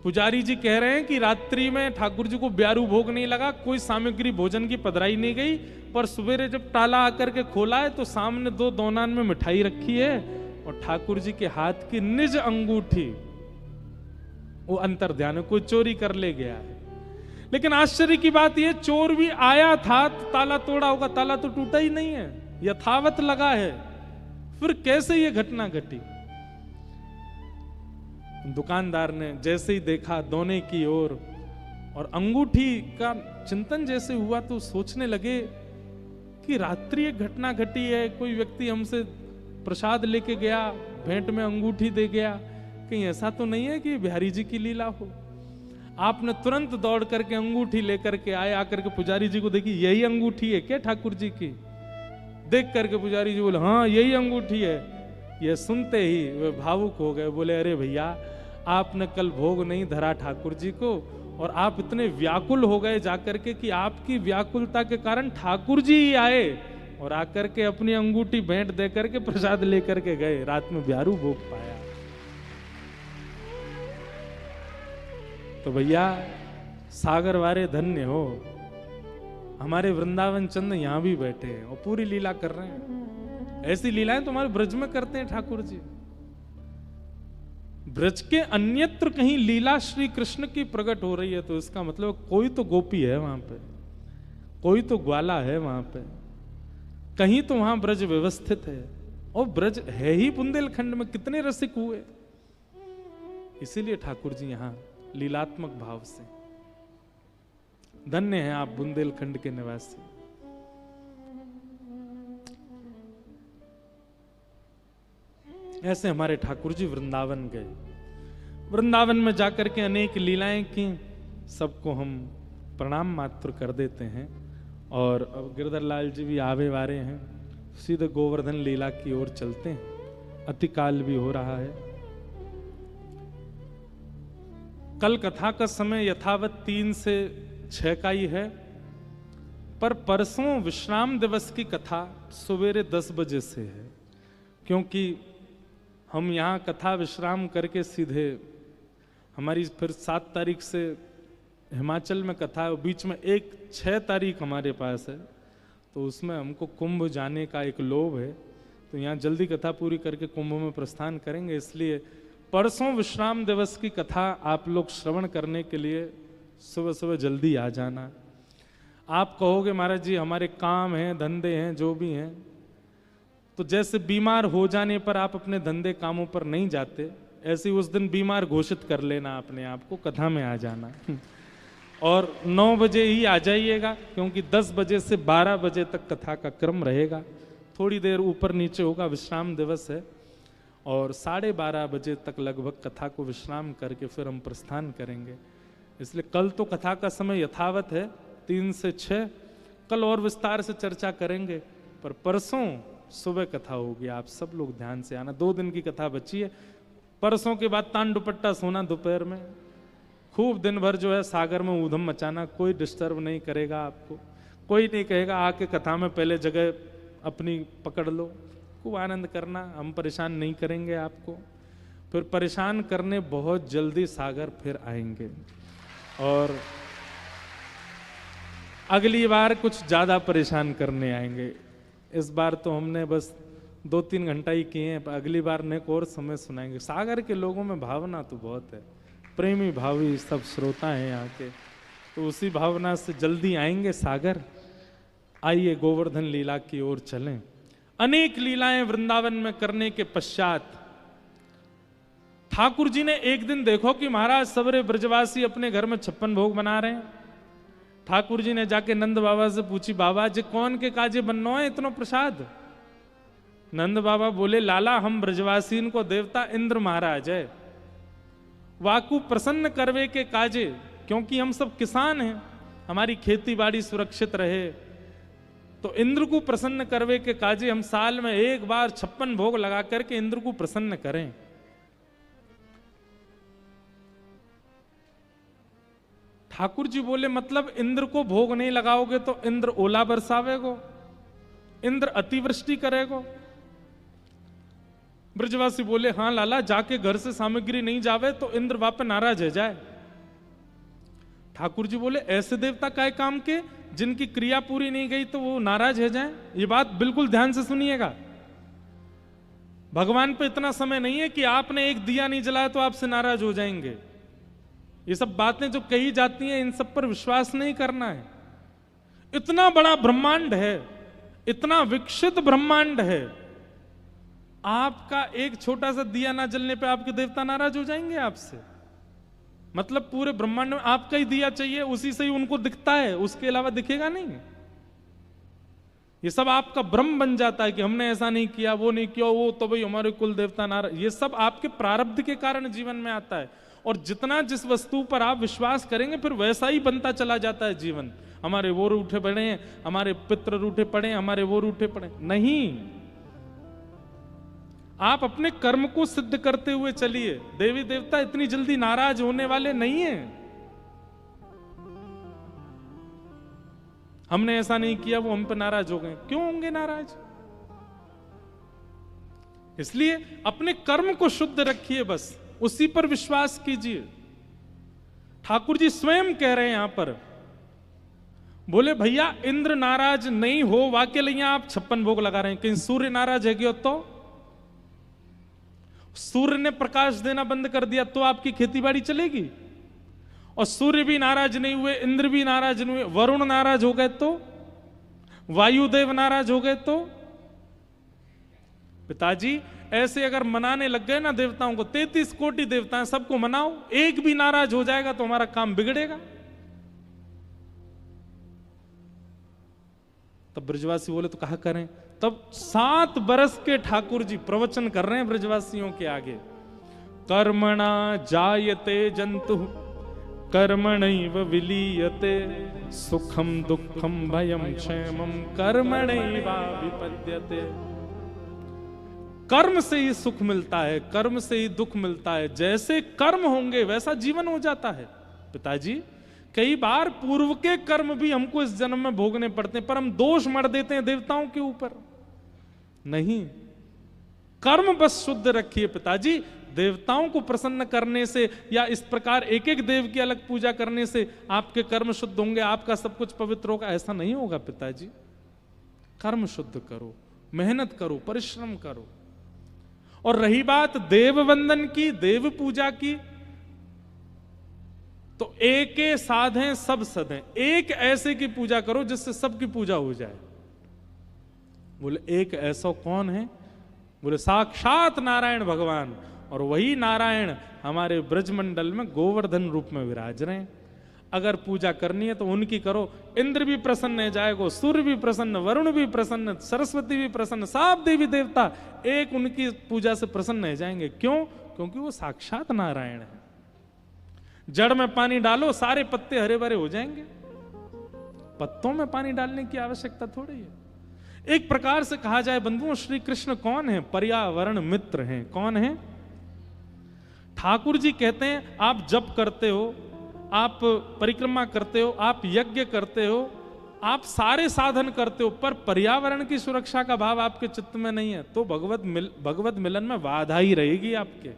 Speaker 1: पुजारी जी कह रहे हैं कि रात्रि में ठाकुर जी को ब्यारू भोग नहीं लगा, कोई सामग्री भोजन की पधराई नहीं गई, पर सवेरे जब ताला आकर के खोला है तो सामने 2 दोनान में मिठाई रखी है और ठाकुर जी के हाथ की निज अंगूठी वो अंतर ध्यान कोई चोरी कर ले गया है। लेकिन आश्चर्य की बात यह, चोर भी आया था तो ताला तोड़ा होगा, ताला तो टूटा ही नहीं है, यथावत लगा है। फिर कैसे ये घटना घटी। दुकानदार ने जैसे ही देखा दोने की ओर और अंगूठी का चिंतन जैसे हुआ तो सोचने लगे कि रात्रि एक घटना घटी है, कोई व्यक्ति हमसे प्रसाद लेके गया, भेंट में अंगूठी दे गया, कहीं ऐसा तो नहीं है कि बिहारी जी की लीला हो। आपने तुरंत दौड़ करके अंगूठी लेकर के आए, आकर के पुजारी जी को देखी, यही अंगूठी है क्या ठाकुर जी की? देख करके पुजारी जी बोले हाँ यही अंगूठी है। ये सुनते ही वे भावुक हो गए, बोले अरे भैया आपने कल भोग नहीं धरा ठाकुर जी को, और आप इतने व्याकुल हो गए जाकर के कि आपकी व्याकुलता के कारण ठाकुर जी ही आए और आकर के अपनी अंगूठी भेंट दे करके प्रसाद लेकर के गए। रात में ब्यारू भोग पाया। तो भैया सागर वारे धन्य हो, हमारे वृंदावन चंद यहां भी बैठे हैं और पूरी लीला कर रहे हैं। ऐसी लीलाएं तुम्हारे ब्रज में करते हैं ठाकुर जी। ब्रज के अन्यत्र कहीं लीला श्री कृष्ण की प्रकट हो रही है तो इसका मतलब कोई तो गोपी है वहां पे, कोई तो ग्वाला है वहां पे, कहीं तो वहां ब्रज व्यवस्थित है। और ब्रज है ही बुंदेलखंड में, कितने रसिक हुए। इसीलिए ठाकुर जी यहां लीलात्मक भाव से, धन्य हैं आप बुंदेलखंड के निवासी। ऐसे हमारे ठाकुर जी वृंदावन गए, वृंदावन में जाकर के अनेक लीलाएं की, सबको हम प्रणाम मात्र कर देते हैं। और अब गिरधर लाल जी भी आवे वारे हैं, सीधे गोवर्धन लीला की ओर चलते हैं, अतिकाल भी हो रहा है। कल कथा का समय यथावत 3 से 6 का ही है, पर परसों विश्राम दिवस की कथा सवेरे 10 बजे से है, क्योंकि हम यहाँ कथा विश्राम करके सीधे हमारी फिर 7 तारीख से हिमाचल में कथा है, बीच में एक 6 तारीख हमारे पास है, तो उसमें हमको कुंभ जाने का एक लोभ है, तो यहाँ जल्दी कथा पूरी करके कुंभ में प्रस्थान करेंगे। इसलिए परसों विश्राम दिवस की कथा आप लोग श्रवण करने के लिए सुबह सुबह जल्दी आ जाना। आप कहोगे महाराज जी हमारे काम हैं, धंधे हैं, जो भी हैं, तो जैसे बीमार हो जाने पर आप अपने धंधे कामों पर नहीं जाते, ऐसे उस दिन बीमार घोषित कर लेना अपने आप को, कथा में आ जाना। और 9 बजे ही आ जाइएगा, क्योंकि 10 बजे से 12 बजे तक कथा का क्रम रहेगा, थोड़ी देर ऊपर नीचे होगा, विश्राम दिवस है। और 12:30 बजे तक लगभग कथा को विश्राम करके फिर हम प्रस्थान करेंगे। इसलिए कल तो कथा का समय यथावत है 3 से 6, कल और विस्तार से चर्चा करेंगे, पर परसों सुबह कथा होगी। आप सब लोग ध्यान से आना, 2 दिन की कथा बची है। परसों के बाद तान दुपट्टा सोना दोपहर में, खूब दिन भर जो है सागर में ऊधम मचाना, कोई डिस्टर्ब नहीं करेगा आपको, कोई नहीं कहेगा आके कथा में पहले जगह अपनी पकड़ लो, खूब आनंद करना, हम परेशान नहीं करेंगे आपको। फिर परेशान करने बहुत जल्दी सागर फिर आएंगे, और अगली बार कुछ ज्यादा परेशान करने आएंगे। इस बार तो हमने बस 2-3 घंटा ही किए हैं, अगली बार ने और समय सुनाएंगे। सागर के लोगों में भावना तो बहुत है, प्रेमी भावी सब श्रोता हैं यहाँ के, तो उसी भावना से जल्दी आएंगे सागर। आइए गोवर्धन लीला की ओर चलें। अनेक लीलाएं वृंदावन में करने के पश्चात ठाकुर जी ने एक दिन देखो कि महाराज सवेरे ब्रजवासी अपने घर में 56 भोग बना रहे हैं। ठाकुर जी ने जाके नंद बाबा से पूछी, बाबा जी कौन के काजे बननो है इतना प्रसाद? नंद बाबा बोले, लाला हम ब्रजवासीन को देवता इंद्र महाराज है, वाकु प्रसन्न करवे के काजे, क्योंकि हम सब किसान हैं, हमारी खेती बाड़ी सुरक्षित रहे, तो इंद्र को प्रसन्न करवे के काजे हम साल में एक बार 56 भोग लगा करके इंद्र को प्रसन्न करें। ठाकुर जी बोले, मतलब इंद्र को भोग नहीं लगाओगे तो इंद्र ओला बरसावेगो, इंद्र अतिवृष्टि करेगो? ब्रजवासी बोले, हाँ लाला, जाके घर से सामग्री नहीं जावे तो इंद्र वापस नाराज है जाए। ठाकुर जी बोले, ऐसे देवता काय काम के जिनकी क्रिया पूरी नहीं गई तो वो नाराज है जाए? ये बात बिल्कुल ध्यान से सुनिएगा। भगवान पे इतना समय नहीं है कि आपने एक दिया नहीं जलाया तो आपसे नाराज हो जाएंगे। ये सब बातें जो कही जाती हैं, इन सब पर विश्वास नहीं करना है। इतना बड़ा ब्रह्मांड है, इतना विकसित ब्रह्मांड है, आपका एक छोटा सा दिया ना जलने पे आपके देवता नाराज हो जाएंगे आपसे? मतलब पूरे ब्रह्मांड में आपका ही दिया चाहिए, उसी से ही उनको दिखता है, उसके अलावा दिखेगा नहीं। ये सब आपका भ्रम बन जाता है कि हमने ऐसा नहीं किया, वो नहीं किया, वो तो भाई हमारे कुल देवता नाराज। ये सब आपके प्रारब्ध के कारण जीवन में आता है। और जितना जिस वस्तु पर आप विश्वास करेंगे फिर वैसा ही बनता चला जाता है जीवन। हमारे वो रूठे पड़े हैं, हमारे पितृ रूठे पड़े हैं, हमारे वो रूठे पड़े, नहीं। आप अपने कर्म को सिद्ध करते हुए चलिए। देवी देवता इतनी जल्दी नाराज होने वाले नहीं है। हमने ऐसा नहीं किया, वो हम पर नाराज हो गए, क्यों होंगे नाराज? इसलिए अपने कर्म को शुद्ध रखिए, बस उसी पर विश्वास कीजिए। ठाकुर जी स्वयं कह रहे हैं यहां पर, बोले भैया इंद्र नाराज नहीं हो, वाक्य लिए आप 56 भोग लगा रहे हैं। कहीं सूर्य नाराज है क्यों? तो सूर्य ने प्रकाश देना बंद कर दिया तो आपकी खेतीबाड़ी चलेगी? और सूर्य भी नाराज नहीं हुए, इंद्र भी नाराज नहीं हुए, वरुण नाराज हो गए तो, वायुदेव नाराज हो गए तो? पिताजी ऐसे अगर मनाने लग गए ना देवताओं को, 33 कोटि देवता हैं, सबको मनाओ, एक भी नाराज हो जाएगा तो हमारा काम बिगड़ेगा। तब ब्रजवासी बोले तो कहा करें? तब 7 बरस के ठाकुर जी प्रवचन कर रहे हैं ब्रजवासियों के आगे। कर्मणा जायते जंतु कर्मणैव विलीयते, सुखम दुखम भयम क्षेमम कर्मणैवाभिपद्यते। कर्म से ही सुख मिलता है, कर्म से ही दुख मिलता है। जैसे कर्म होंगे वैसा जीवन हो जाता है। पिताजी कई बार पूर्व के कर्म भी हमको इस जन्म में भोगने पड़ते हैं, पर हम दोष मर देते हैं देवताओं के ऊपर। नहीं, कर्म बस शुद्ध रखिए पिताजी। देवताओं को प्रसन्न करने से या इस प्रकार एक एक देव की अलग पूजा करने से आपके कर्म शुद्ध होंगे, आपका सब कुछ पवित्र होगा, ऐसा नहीं होगा पिताजी। कर्म शुद्ध करो, मेहनत करो, परिश्रम करो। और रही बात देव वंदन की, देव पूजा की, तो एक साधें सब सधें। एक ऐसे की पूजा करो जिससे सबकी पूजा हो जाए। बोले एक ऐसा कौन है? बोले साक्षात नारायण भगवान। और वही नारायण हमारे ब्रजमंडल में गोवर्धन रूप में विराज रहे हैं। अगर पूजा करनी है तो उनकी करो, इंद्र भी प्रसन्न है जाएगा, सूर्य भी प्रसन्न, वरुण भी प्रसन्न, सरस्वती भी प्रसन्न, सब देवी देवता एक उनकी पूजा से प्रसन्न है जाएंगे। क्यों? क्योंकि वो साक्षात नारायण है। जड़ में पानी डालो, सारे पत्ते हरे भरे हो जाएंगे। पत्तों में पानी डालने की आवश्यकता थोड़ी है। एक प्रकार से कहा जाए बंधुओं, श्री कृष्ण कौन है? पर्यावरण मित्र हैं। कौन है? ठाकुर जी कहते हैं आप जप करते हो, आप परिक्रमा करते हो, आप यज्ञ करते हो, आप सारे साधन करते हो, पर पर्यावरण की सुरक्षा का भाव आपके चित्त में नहीं है, तो भगवत मिलन में बाधा ही रहेगी आपके।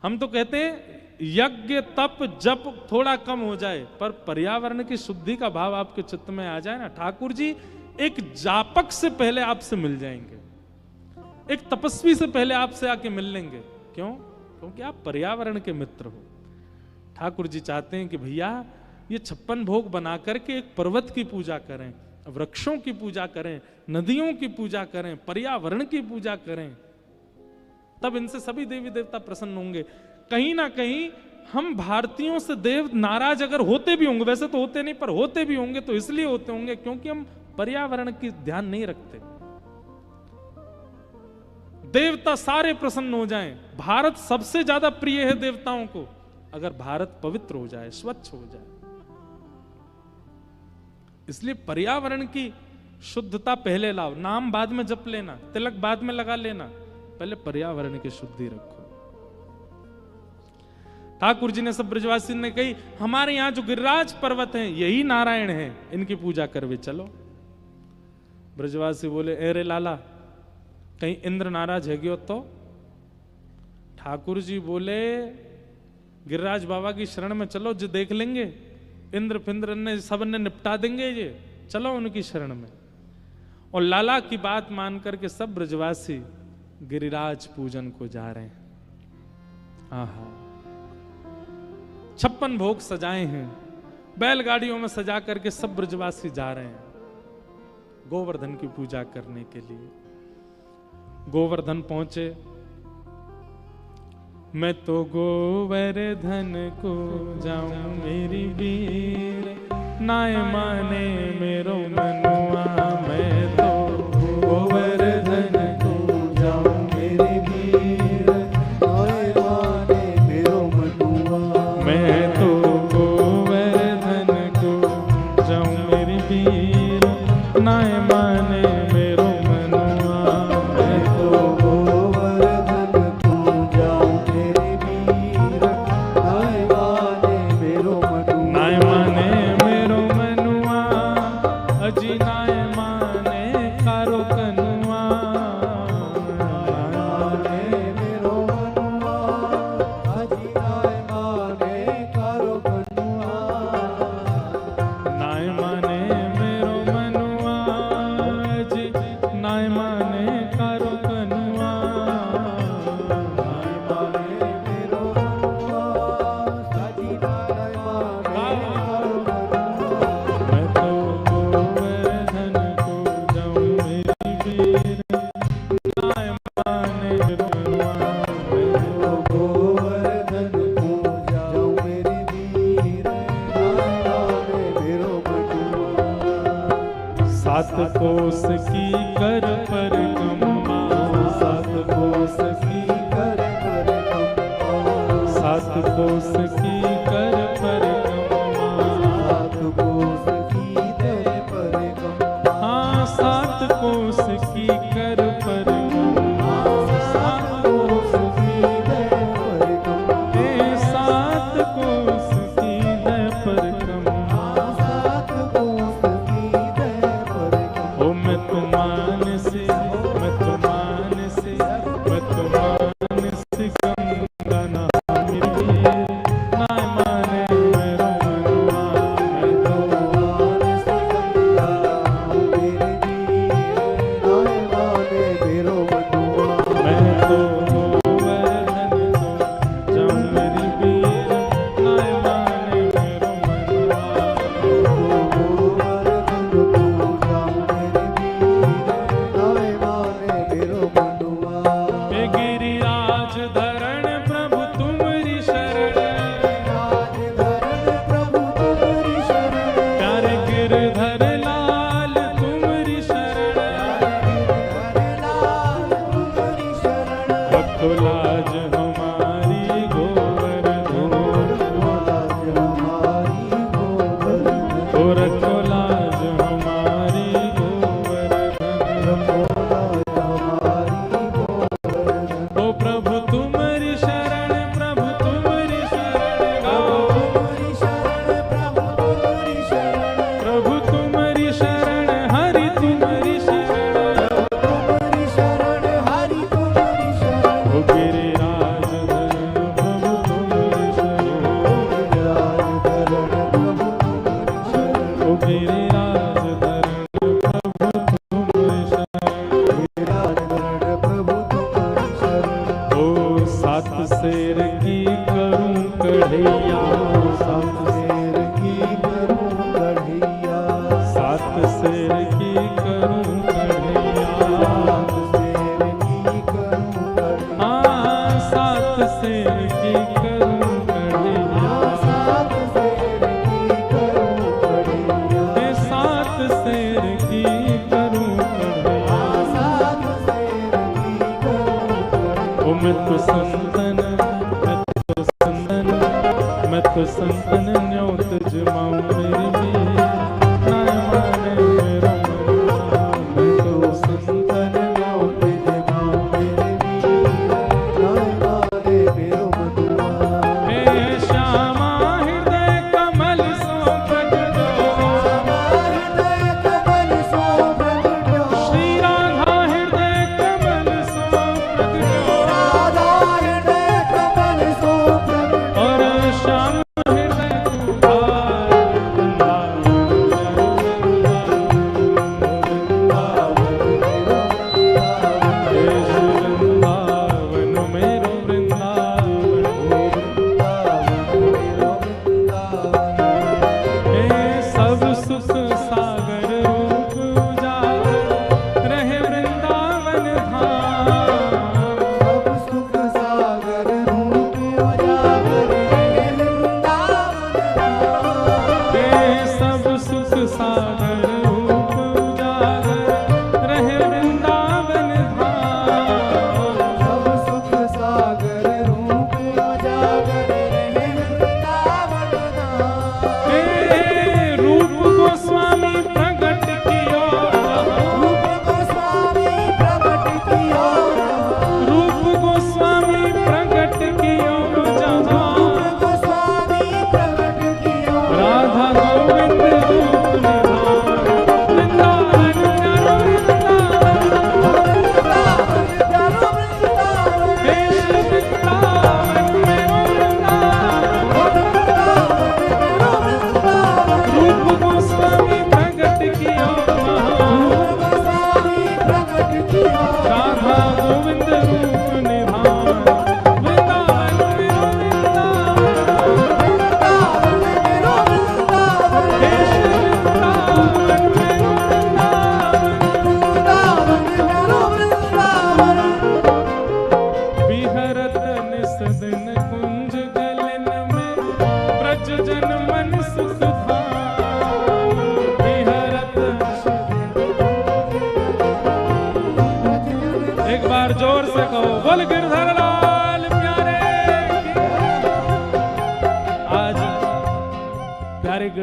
Speaker 1: हम तो कहते हैं यज्ञ तप जप थोड़ा कम हो जाए, पर पर्यावरण की शुद्धि का भाव आपके चित्त में आ जाए ना, ठाकुर जी एक जापक से पहले आपसे मिल जाएंगे, एक तपस्वी से पहले आपसे आके मिल लेंगे। क्यों? क्योंकि आप पर्यावरण के मित्र हो। ठाकुर जी चाहते हैं कि भैया ये 56 भोग बना करके एक पर्वत की पूजा करें, वृक्षों की पूजा करें, नदियों की पूजा करें, पर्यावरण की पूजा करें, तब इनसे सभी देवी देवता प्रसन्न होंगे। कहीं ना कहीं हम भारतीयों से देव नाराज अगर होते भी होंगे, वैसे तो होते नहीं, पर होते भी होंगे तो इसलिए होते होंगे क्योंकि हम पर्यावरण की ध्यान नहीं रखते। देवता सारे प्रसन्न हो जाएं। भारत सबसे ज्यादा प्रिय है देवताओं को, अगर भारत पवित्र हो जाए, स्वच्छ हो जाए। इसलिए पर्यावरण की शुद्धता पहले लाओ, नाम बाद में जप लेना, तिलक बाद में लगा लेना, पहले पर्यावरण की शुद्धि रखो। ठाकुर जी ने सब ब्रजवासी ने कही हमारे यहां जो गिरिराज पर्वत हैं यही नारायण हैं, इनकी पूजा करवे चलो। ब्रजवासी बोले अरे लाला कहीं इंद्र नाराज है गयो तो? ठाकुर जी बोले गिरिराज बाबा की शरण में चलो, जो देख लेंगे, इंद्र फिंद्र ने सब ने निपटा देंगे, ये चलो उनकी शरण में। और लाला की बात मान करके सब ब्रजवासी गिरिराज पूजन को जा रहे हैं। आहा 56 भोग सजाए हैं, बैलगाड़ियों में सजा करके सब ब्रजवासी जा रहे हैं गोवर्धन की पूजा करने के लिए। गोवर्धन पहुंचे, मैं तो गोवर्धन को जाऊं मेरी वीर, नाय माने मेरो मनुआ कोस की कर परिक्रमा,
Speaker 2: सात कोस की कर परिक्रमा,
Speaker 1: सात कोस की कर परिक्रमा,
Speaker 2: सात कोस की कर परिक्रमा,
Speaker 1: हाँ सात कोस की कर परिक्रमा,
Speaker 2: सात कोस की कर परिक्रमा,
Speaker 1: हे सात कोस की है परिक्रमा।
Speaker 2: सात कोस की कर परिक्रमा।
Speaker 1: ओ मैं तो मान से, मैं तो मान से, मैं तो मान से गंगा नहा मेरी, ना माने मेरो मनवा, मैं तो
Speaker 2: मान से गंगा मेरे वीर, नाय माने मेरो मनुआ।
Speaker 1: मैं तो गोवर्धन को जाऊं मेरी वीर, ना माने मेरो मनवा।
Speaker 2: गोवर्धन को जाऊं मेरे वीर, नाय माने मेरो मनुआ।
Speaker 1: हे गिरिराज धरण प्रभु तुम्हारी शरण,
Speaker 2: राजधरण प्रभु तुम्हारी शरण,
Speaker 1: प्यारे गिरधर लाल तुम्हारी शरण,
Speaker 2: लाल तुम्हारी शरण।
Speaker 1: रखो लाज हमारी गोवर्धन,
Speaker 2: लाज हमारी गोवर्धन,
Speaker 1: ओ रखो लाज हमारी गोवर्धन।
Speaker 2: लाज हमारी गोवर्धन।
Speaker 1: ओ प्रभु तुम्हारी शरण, प्रभु तुम्हारी शरण गाओ,
Speaker 2: तुम्हारी शरण प्रभु तुम्हारी शरण,
Speaker 1: प्रभु तुम्हारी शरण हरि तुम्हारी शरण,
Speaker 2: तुम्हारी शरण हरि तुम्हारी शरण।
Speaker 1: ओ गिरिराज धरण प्रभु तुम्हारी शरण,
Speaker 2: राजधरण प्रभु तुम्हारी शरण,
Speaker 1: ओ गिरिराज धरण प्रभु तुम्हारी शरण।
Speaker 2: राजधरण प्रभु तुम्हारी शरण।
Speaker 1: ओ सात शेर की करूं कढ़ैया,
Speaker 2: सात शेर की करूं कढ़ैया,
Speaker 1: सात शेर की करूं कढ़ैया,
Speaker 2: सात शेर की करूं कढ़ैया,
Speaker 1: हाँ सात शेर की करूं कढ़ैया,
Speaker 2: सात शेर की करूं कढ़ैया,
Speaker 1: हे सात शेर की करूं कढ़ैया।
Speaker 2: सात शेर की करूं कढ़ैया।
Speaker 1: ओ मैं तो संतन, मैं तो संतन, मैं तो संतन न्योत जमाऊं मेरी वीर, ना माने मेरो मनवा, मैं तो
Speaker 2: संतन न्योत जमाऊं मेरे वीर, नाय माने मेरो मनुआ।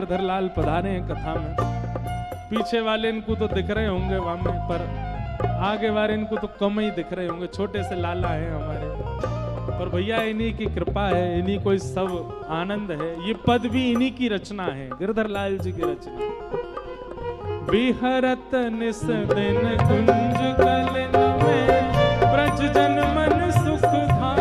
Speaker 1: गिरधर लाल पधारे हैं कथा में। पीछे वाले इनको तो दिख रहे होंगे वहां में, पर आगे वाले इनको तो कम ही दिख रहे होंगे, छोटे से लाला है हमारे। पर भैया इन्हीं की कृपा है, इन्हीं को सब आनंद है। ये पद भी इन्हीं की रचना है, गिरधर लाल जी की रचना। बिहरत निस दिन कुंज कलिन में ब्रज जन मन सुख था।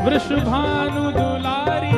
Speaker 1: वृषभानु दुलारी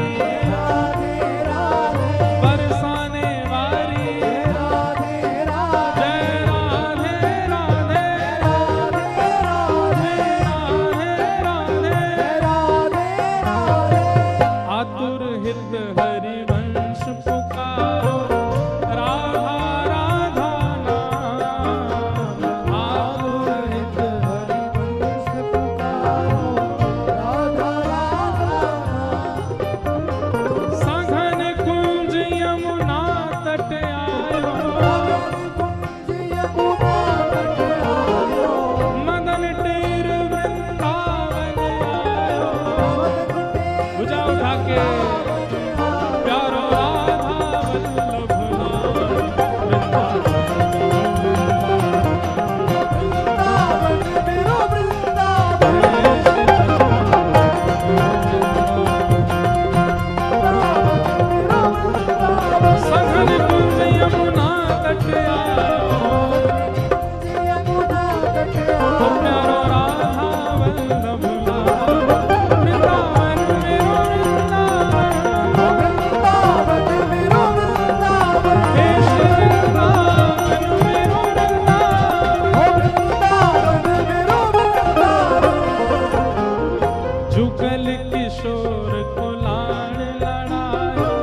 Speaker 1: किशोर को लाड़ लड़ायो,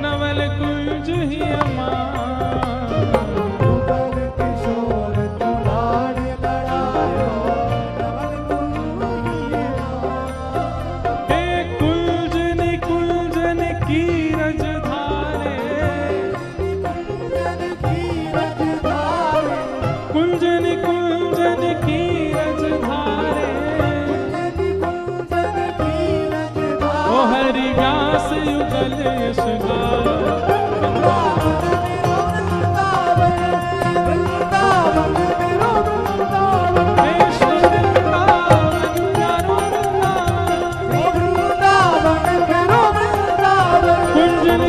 Speaker 1: नवल कुंज ही अमार।
Speaker 2: युगल किशोर को लाड़ लड़ायो, नवल कुंज ही अमार।
Speaker 1: हे कुंज की रज धारे, कुंजन की रज धारे, ओ हरि व्यास युगल यश गाए। हे श्री वृंदावन प्यारो वृंदावन, कुंजन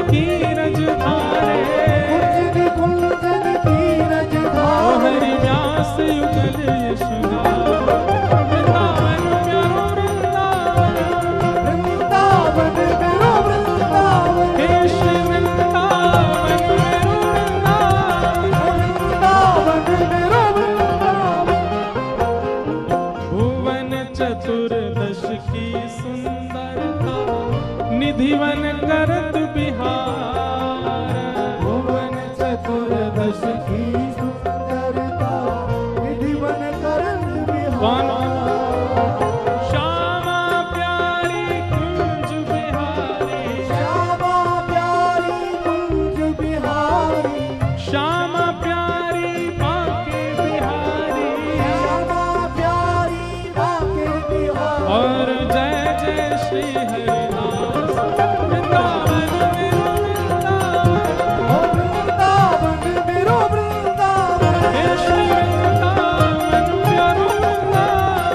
Speaker 1: की रज धारे, ओ हरि व्यास युगल यश गाए। वृंदावन प्यारो वृंदावन, हे श्री वृंदावन प्यारो वृंदावन। भुवन चतुर्दश की सुंदरता, निधिवन करत बिहार।
Speaker 2: भुवन चतुर्दश की सुंदरता, निधिवन करत बिहार।
Speaker 1: श्यामा प्यारी कुंज बिहारी,
Speaker 2: श्यामा प्यारी कुंज बिहारी,
Speaker 1: श्यामा प्यारी बाके बिहारी,
Speaker 2: श्यामा प्यारी बाके बिहारी।
Speaker 1: और जय जय श्री हरिदास। वृंदावन मेरो वृंदावन,
Speaker 2: मेरो वृंदावन,
Speaker 1: हे श्री वृंदावन प्यारो वृंदावन।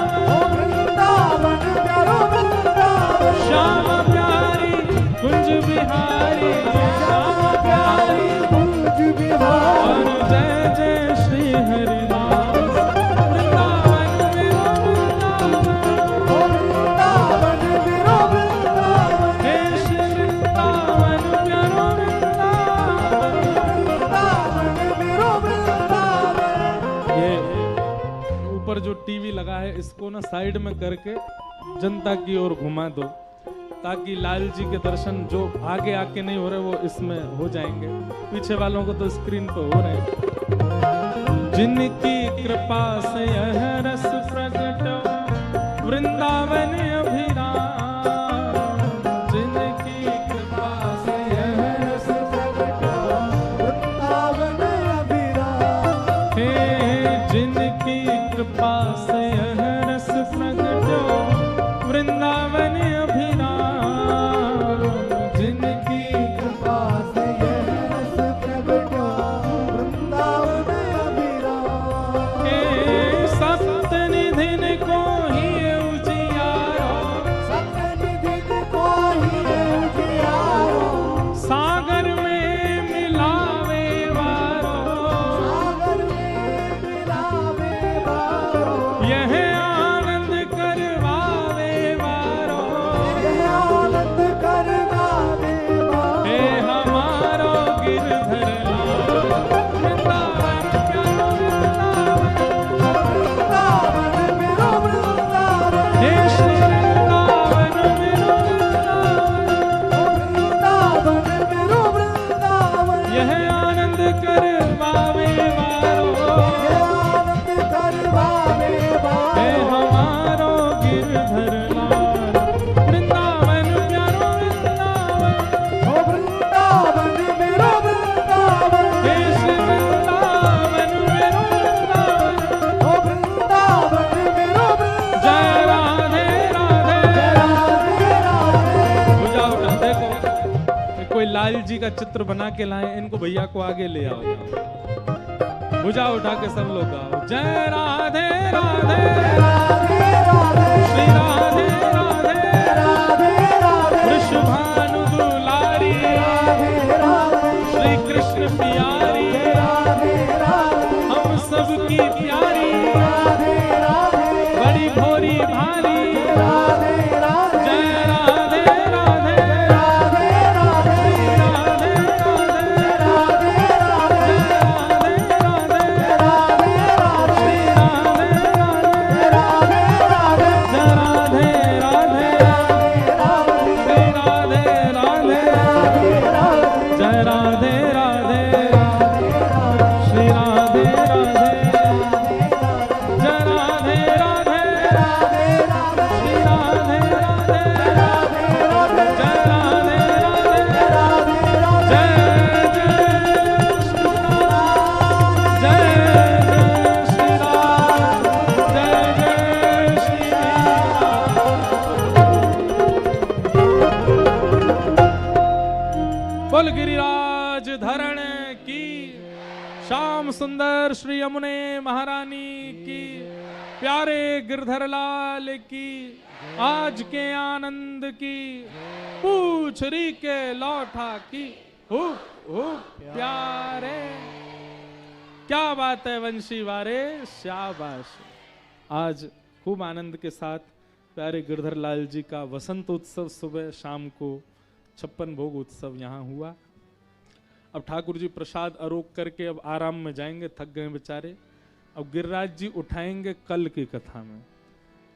Speaker 2: प्यारो वृंदावन,
Speaker 1: श्यामा प्यारी कुंज बिहारी, श्यामा प्यारी
Speaker 2: कुंज बिहारी।
Speaker 1: और जय जय श्री हरिदास। वृंदावन मेरो वृंदावन,
Speaker 2: मेरो वृंदावन,
Speaker 1: हे श्री वृंदावन प्यारो वृंदावन।
Speaker 2: मेरो वृंदावन।
Speaker 1: ये ऊपर जो टीवी लगा है इसको ना साइड में करके जनता की ओर घुमा दो, ताकि लाल जी के दर्शन जो आगे आके नहीं हो रहे वो इसमें हो जाएंगे। पीछे वालों को तो स्क्रीन पे हो रहे हैं। जिनकी कृपा से यह रस प्रकट, वृंदावन अभिराम। जिनकी कृपा से यह रस प्रकट,
Speaker 2: वृंदावन अभिराम।
Speaker 1: हे जिनकी कृपा से यह रस प्रकट, वृंदावन अभिराम। जिनकी
Speaker 2: कृपा से यह रस प्रगटा, वृंदावन अभिराम।
Speaker 1: हे सप्त निधिन को ही उजियारो,
Speaker 2: सप्तनिधि को ही उजियारो,
Speaker 1: सागर में मिलावे वारो।
Speaker 2: सागर में मिलावे वारो।
Speaker 1: यह आनंद करवावे वारो।
Speaker 2: यह आनंद करवावे वारो।
Speaker 1: हे हमारो गिरधर लाल, वृंदावन प्यारो वृंदावन।
Speaker 2: वृंदावन मेरो वृंदावन,
Speaker 1: हे श्री वृंदावन मेरो वृंदावन।
Speaker 2: वृंदावन मेरो वृंदावन।
Speaker 1: यह आनंद करवावे वारो।
Speaker 2: यह आनंद करवावे वारो।
Speaker 1: हे हमारो गिरधर लाल, वृंदावन प्यारो वृंदावन।
Speaker 2: ओ वृंदावन मेरो वृंदावन,
Speaker 1: हे श्री वृंदावन मेरो वृंदावन।
Speaker 2: ओ वृंदावन मेरो वृंदावन।
Speaker 1: जय राधे राधे।
Speaker 2: राधे राधे।
Speaker 1: बुझाओ ना, देखो कोई लाल जी का चित्र बना के लाए, इनको भैया को आगे ले आओ। बुझा उठा के सब लोग आओ। जय राधे राधे,
Speaker 2: राधे राधे।
Speaker 1: श्री राधे राधे,
Speaker 2: राधे राधे।
Speaker 1: वृषभानु दुलारी,
Speaker 2: राधे राधे।
Speaker 1: श्री कृष्ण प्यारी,
Speaker 2: राधे राधे।
Speaker 1: हम सबकी प्यारी,
Speaker 2: राधे राधे।
Speaker 1: बड़ी भोरी भारी।
Speaker 2: राधे राधे।
Speaker 1: जय राधे राधे,
Speaker 2: राधे राधे।
Speaker 1: राधे राधे,
Speaker 2: राधे राधे।
Speaker 1: राधे राधे,
Speaker 2: राधे राधे।
Speaker 1: श्री राधे राधे,
Speaker 2: राधे राधे।
Speaker 1: जय राधे राधे। सुंदर श्री यमुने महारानी की, प्यारे गिरधर लाल की, आज के आनंद की, पूछरी के लौठा की, हो प्यारे। क्या बात है वंशी वारे, शाबाश। आज खूब आनंद के साथ प्यारे गिरधर लाल जी का वसंत उत्सव सुबह शाम को 56 भोग उत्सव यहाँ हुआ। अब ठाकुर जी प्रसाद अरोग करके अब आराम में जाएंगे, थक गए बेचारे। अब गिरिराज जी उठाएंगे कल की कथा में।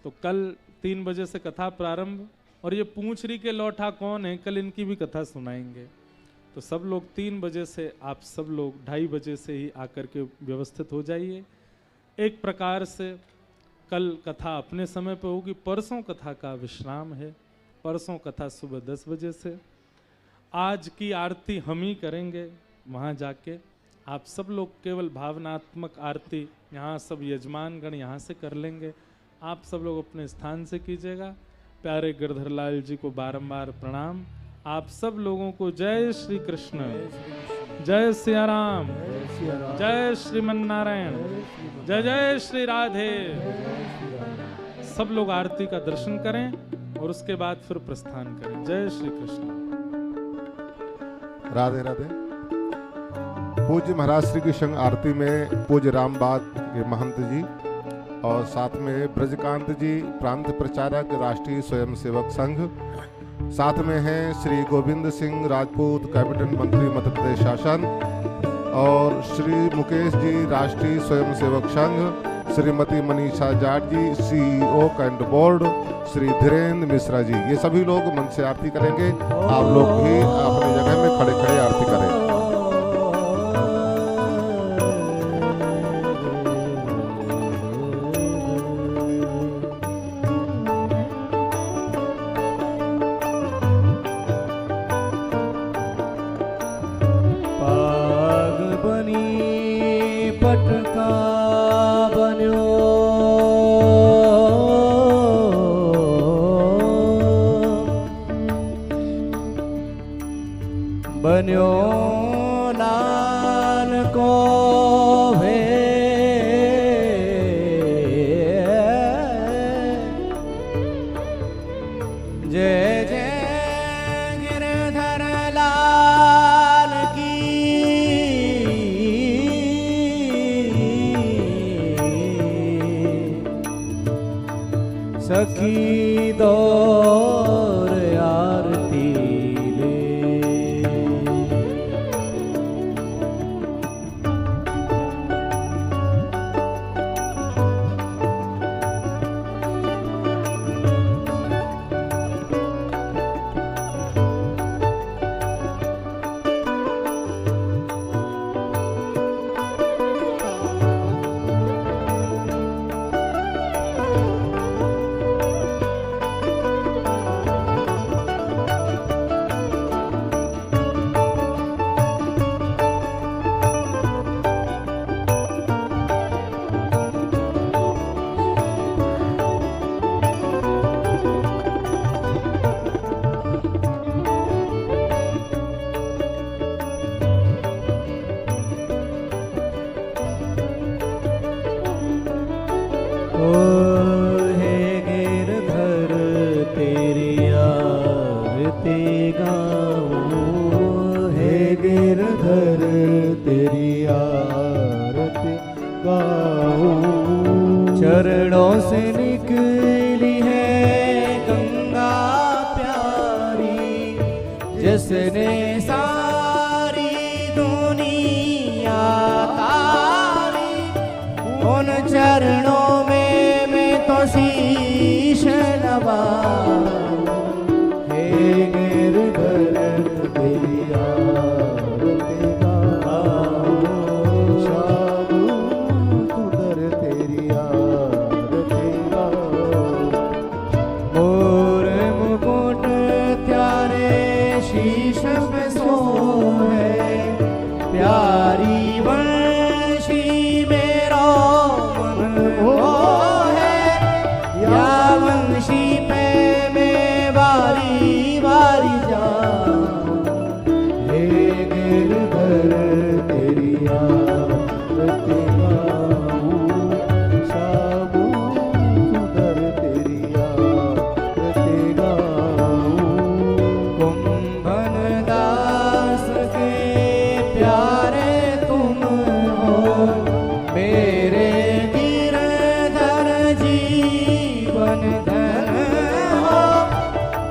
Speaker 1: तो कल 3 बजे से कथा प्रारंभ, और ये पूंछरी के लौठा कौन है, कल इनकी भी कथा सुनाएंगे। तो सब लोग 3 बजे से, आप सब लोग 2:30 बजे से ही आकर के व्यवस्थित हो जाइए। एक प्रकार से कल कथा अपने समय पे होगी, परसों कथा का विश्राम है। परसों कथा सुबह 10 बजे से। आज की आरती हम ही करेंगे वहाँ जाके। आप सब लोग केवल भावनात्मक आरती यहाँ सब यजमानगण यहाँ से कर लेंगे, आप सब लोग अपने स्थान से कीजिएगा। प्यारे गिरधर लाल जी को बारंबार प्रणाम। आप सब लोगों को जय श्री कृष्ण, जय सिया राम, जय श्रीमन नारायण, जय जय श्री राधे। सब लोग आरती का दर्शन करें और उसके बाद फिर प्रस्थान करें। जय श्री कृष्ण।
Speaker 3: राधे राधे। पूज्य महाराज श्री की संग आरती में पूज्य रामबाग के महंत जी और साथ में ब्रजकांत जी प्रांत प्रचारक राष्ट्रीय स्वयंसेवक संघ, साथ में हैं श्री गोविंद सिंह राजपूत कैबिनेट मंत्री मध्य प्रदेश शासन, और Shri Mukesh ji Rashtriya Swayamsevak Sangh, Shrimati Manisha Jat ji CEO cantt board, Shri Dhirendra Mishra ji, ये सभी लोग मन से आरती करेंगे। आप लोग भी अपनी जगह में खड़े खड़े आरती करें।
Speaker 2: बन्यो लाल को भे जय जय गिरधर लाल की सखी दौर आरती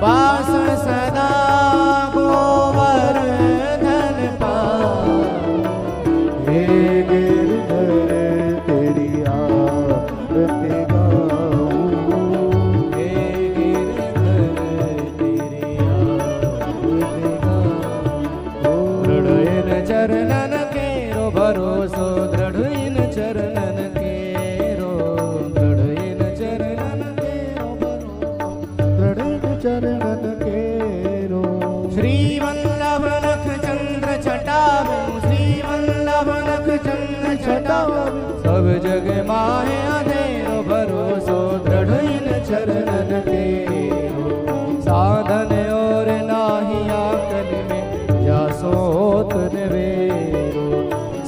Speaker 2: पास सदा गोवर्धन पाए। हे गिरधर तेरी आरती गाऊं, हे गिरधर तेरी आरती गाऊं। दृढ़ इन चरणन केरो भरोसो, दृढ़ इन चरणन केरो, दृढ़ इन चरणन केरो भरोसो, दृढ़ इन चरणन केरो। श्री वल्लभ नख चंद्र छटावे, श्री वल्लभ नख चंद्र छटावे। सब जग माहे अंधेरो भरोसो, दृढ़ इन चरणन केरो। साधन और नाही आकल में, जासो होत निवेरो।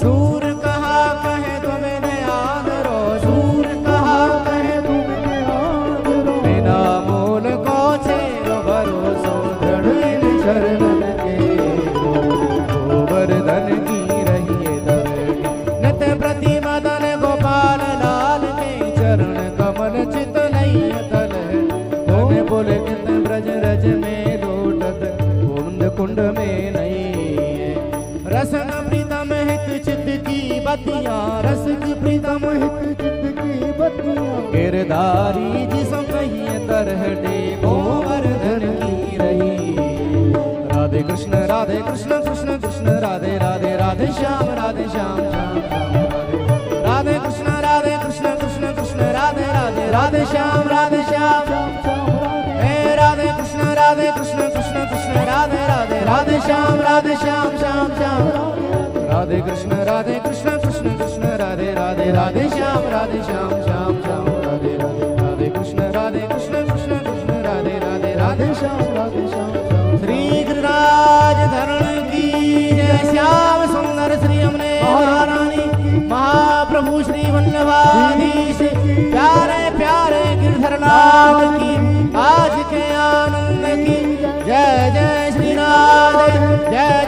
Speaker 2: सूर कहा कहे तुम दयादरो, सूर कहा कहे तुम दयादरो। बिना मोल को छेरो भरोसो, दृढ़ इन चरणन केरो। गोवर्धन की रहिए धरणी, नित प्रति मदन गोपाल लाल के। चरण कमल चित नहीं तल, धन बोल कित ब्रज रज में लोटत, कुंड कुंड में नहीं है। रसन प्रीतम हित चित की बतियां, रस की प्रीतम हित चित की बतियां। गिरधारी जिसम कहिए तरहटे, गोवर्धन की रही। राधे कृष्ण कृष्ण कृष्ण राधे राधे, राधे श्याम श्याम श्याम श्याम राधे। राधे कृष्ण कृष्ण कृष्ण राधे राधे, राधे श्याम श्याम श्याम श्याम। हे राधे कृष्ण कृष्ण कृष्ण राधे राधे, राधे श्याम श्याम श्याम। राधे कृष्ण कृष्ण कृष्ण राधे राधे, राधे श्याम श्याम श्याम। राधे राधे, राधे कृष्ण कृष्ण कृष्ण राधे राधे, राधे श्याम श्याम। श्री गिरिराज धरण की जय, श्याम सुंदर श्री हमने महारानी महाप्रभु श्री वल्लभाधीश। प्यारे प्यारे गिरधरनाथ की आज के आनंद की जय जय श्री राधे, जय